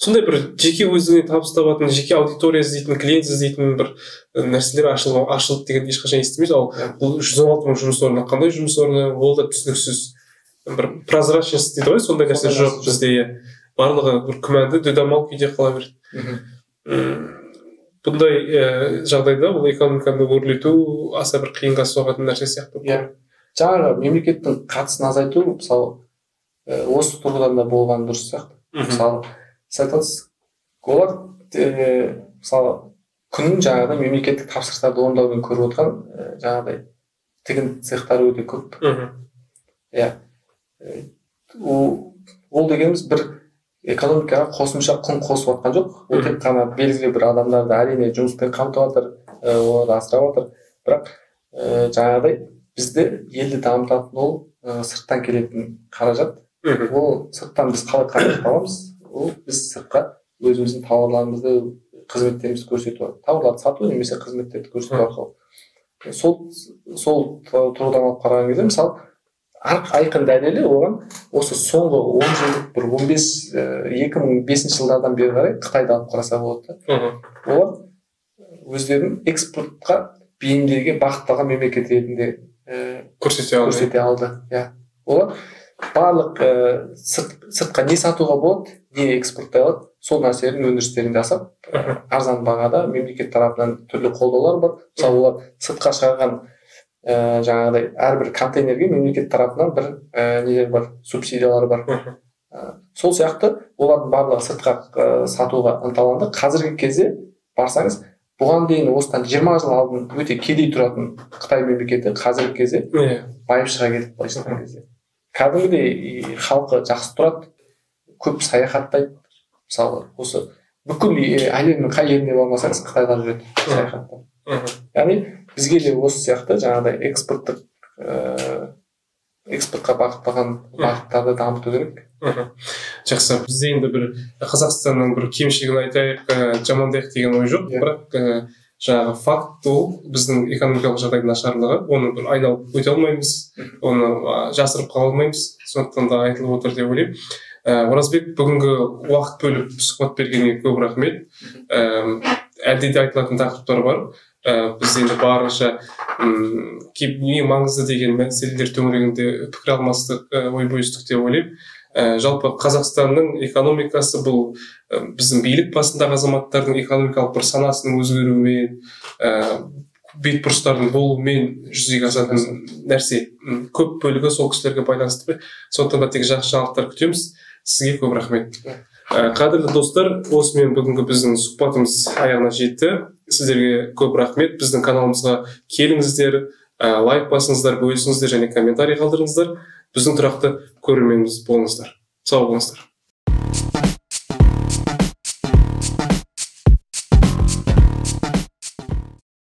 Сондай бір жеке өзіне табыс табатын, жеке аудитория іздейтін, клиент іздейтін бір нәрселер ашылды деген ешқашан естімейді. Ал бұл 116 мың жұмыс орны, қандай жұмыс орны, ол да түсініксіз. Бір прозрачность дейді ғой, сондай нәрсе жоқ бізде. Барлығы бір күмәнді, дүдамал күйде қала береді. Бұндай жағдайда бұл экономиканы өрлету аса бір қиынға соғатын нәрсе сияқты. Жаңағы мемлекеттің қатысын азайту, мысалы, осы тұрғыдан да болған дұрыс сияқты. Мысалы, олар мысалы күнін жаңағыдай мемлекеттік тапсырыстарды орындаумен көріп отырған жаңағыдай тігін цехтары өте көп. Ол дегеніміз бір экономикаға қосымша құн қосып жатқан жоқ. Ол тек қана белгілі бір адамдарды әрине жұмыспен қамтып жатыр, оларды асырап жатыр. Бірақ жаңағыдай бізді елді дамытатын ол сырттан келетін қаражат. Ол сырттан біз қалай қаражат аламыз? Ол біз сыртқа өзіміздің тауарларымызды, қызметтерімізді көрсету, тауарларды сату немесе қызметтерді көрсету арқылы. Сол тұрғыдан алып қараған кезде, мысалы, айқын дәлелі оған осы соңғы 10 жылдық бір 2005 жылдардан бері қарай Қытайды алып қараса болады да. Олар өздерін экспортқа бейімделген бағытталған мемлекет ретінде көрсете алды. Олар барлық сыртқа не сатуға болады, не экспорттай алады, сол нәрселердің өндірістерін жасап, арзан бағада мемлекет тарапынан түрлі қолдаулар бар. Мысалы, олар сыртқа шығарған жаңағыдай әрбір контейнерге мемлекет тарапынан бір нелер бар, субсидиялар бар. Сол сияқты олардың барлығы сыртқа сатуға ынталанды. Қазіргі кезде барсаңыз, бұған дейін осыдан 20 жыл алдын өте кедей тұратын Қытай мемлекеті қазіргі кезде байып шыға кетіп былайша кезде. Кәдімгідей халқы жақсы тұрады, көп саяхаттайды. Мысалы, осы бүкіл әлемнің қай жерінде болмасаңыз Қытайға жүреді саяхаттап. Яғни бізге де осы сияқты жаңағыдай экспортқа бағытталған бағыттарды дамыту керек. Жақсы. Бізде енді бір Қазақстанның бір кемшілігін айтайық, жамандайық деген ой жоқ, бірақ жаңағы факт ол біздің экономикалық жағдайдың нашарлығы, оны бір айналып өте алмаймыз, оны жасырып қала алмаймыз, сондықтан да айтылып отыр деп ойлаймын. Оразбек, бүгінгі уақыт бөліп сұхбат бергенге көп рахмет. Әлде де айтылатын тақырыптар бар. Біз енді барынша ең маңызды деген мәселелер төңірегінде пікір алмастық, ой бөлістік деп ойлаймын. Жалпы Қазақстанның экономикасы бұл біздің билік басындағы азаматтардың экономикалық бір санасының өзгеруімен, бетбұрыстардың болуымен жүзеге асатын нәрсе. Көп бөлігі сол кісілерге байланысты. Сондықтан да тек жақсы жаңалықтар күтеміз. Сізге көп рахмет. Қадірлі достар, осымен бүгінгі біздің сұхбатымыз аяғына жетті. Сіздерге көп рахмет. Біздің каналымызға келіңіздер, лайк басыңыздар, бөлісіңіздер және комментарий қалдырыңыздар. Біздің тұрақты көрерменіміз болыңыздар. Сау болыңыздар.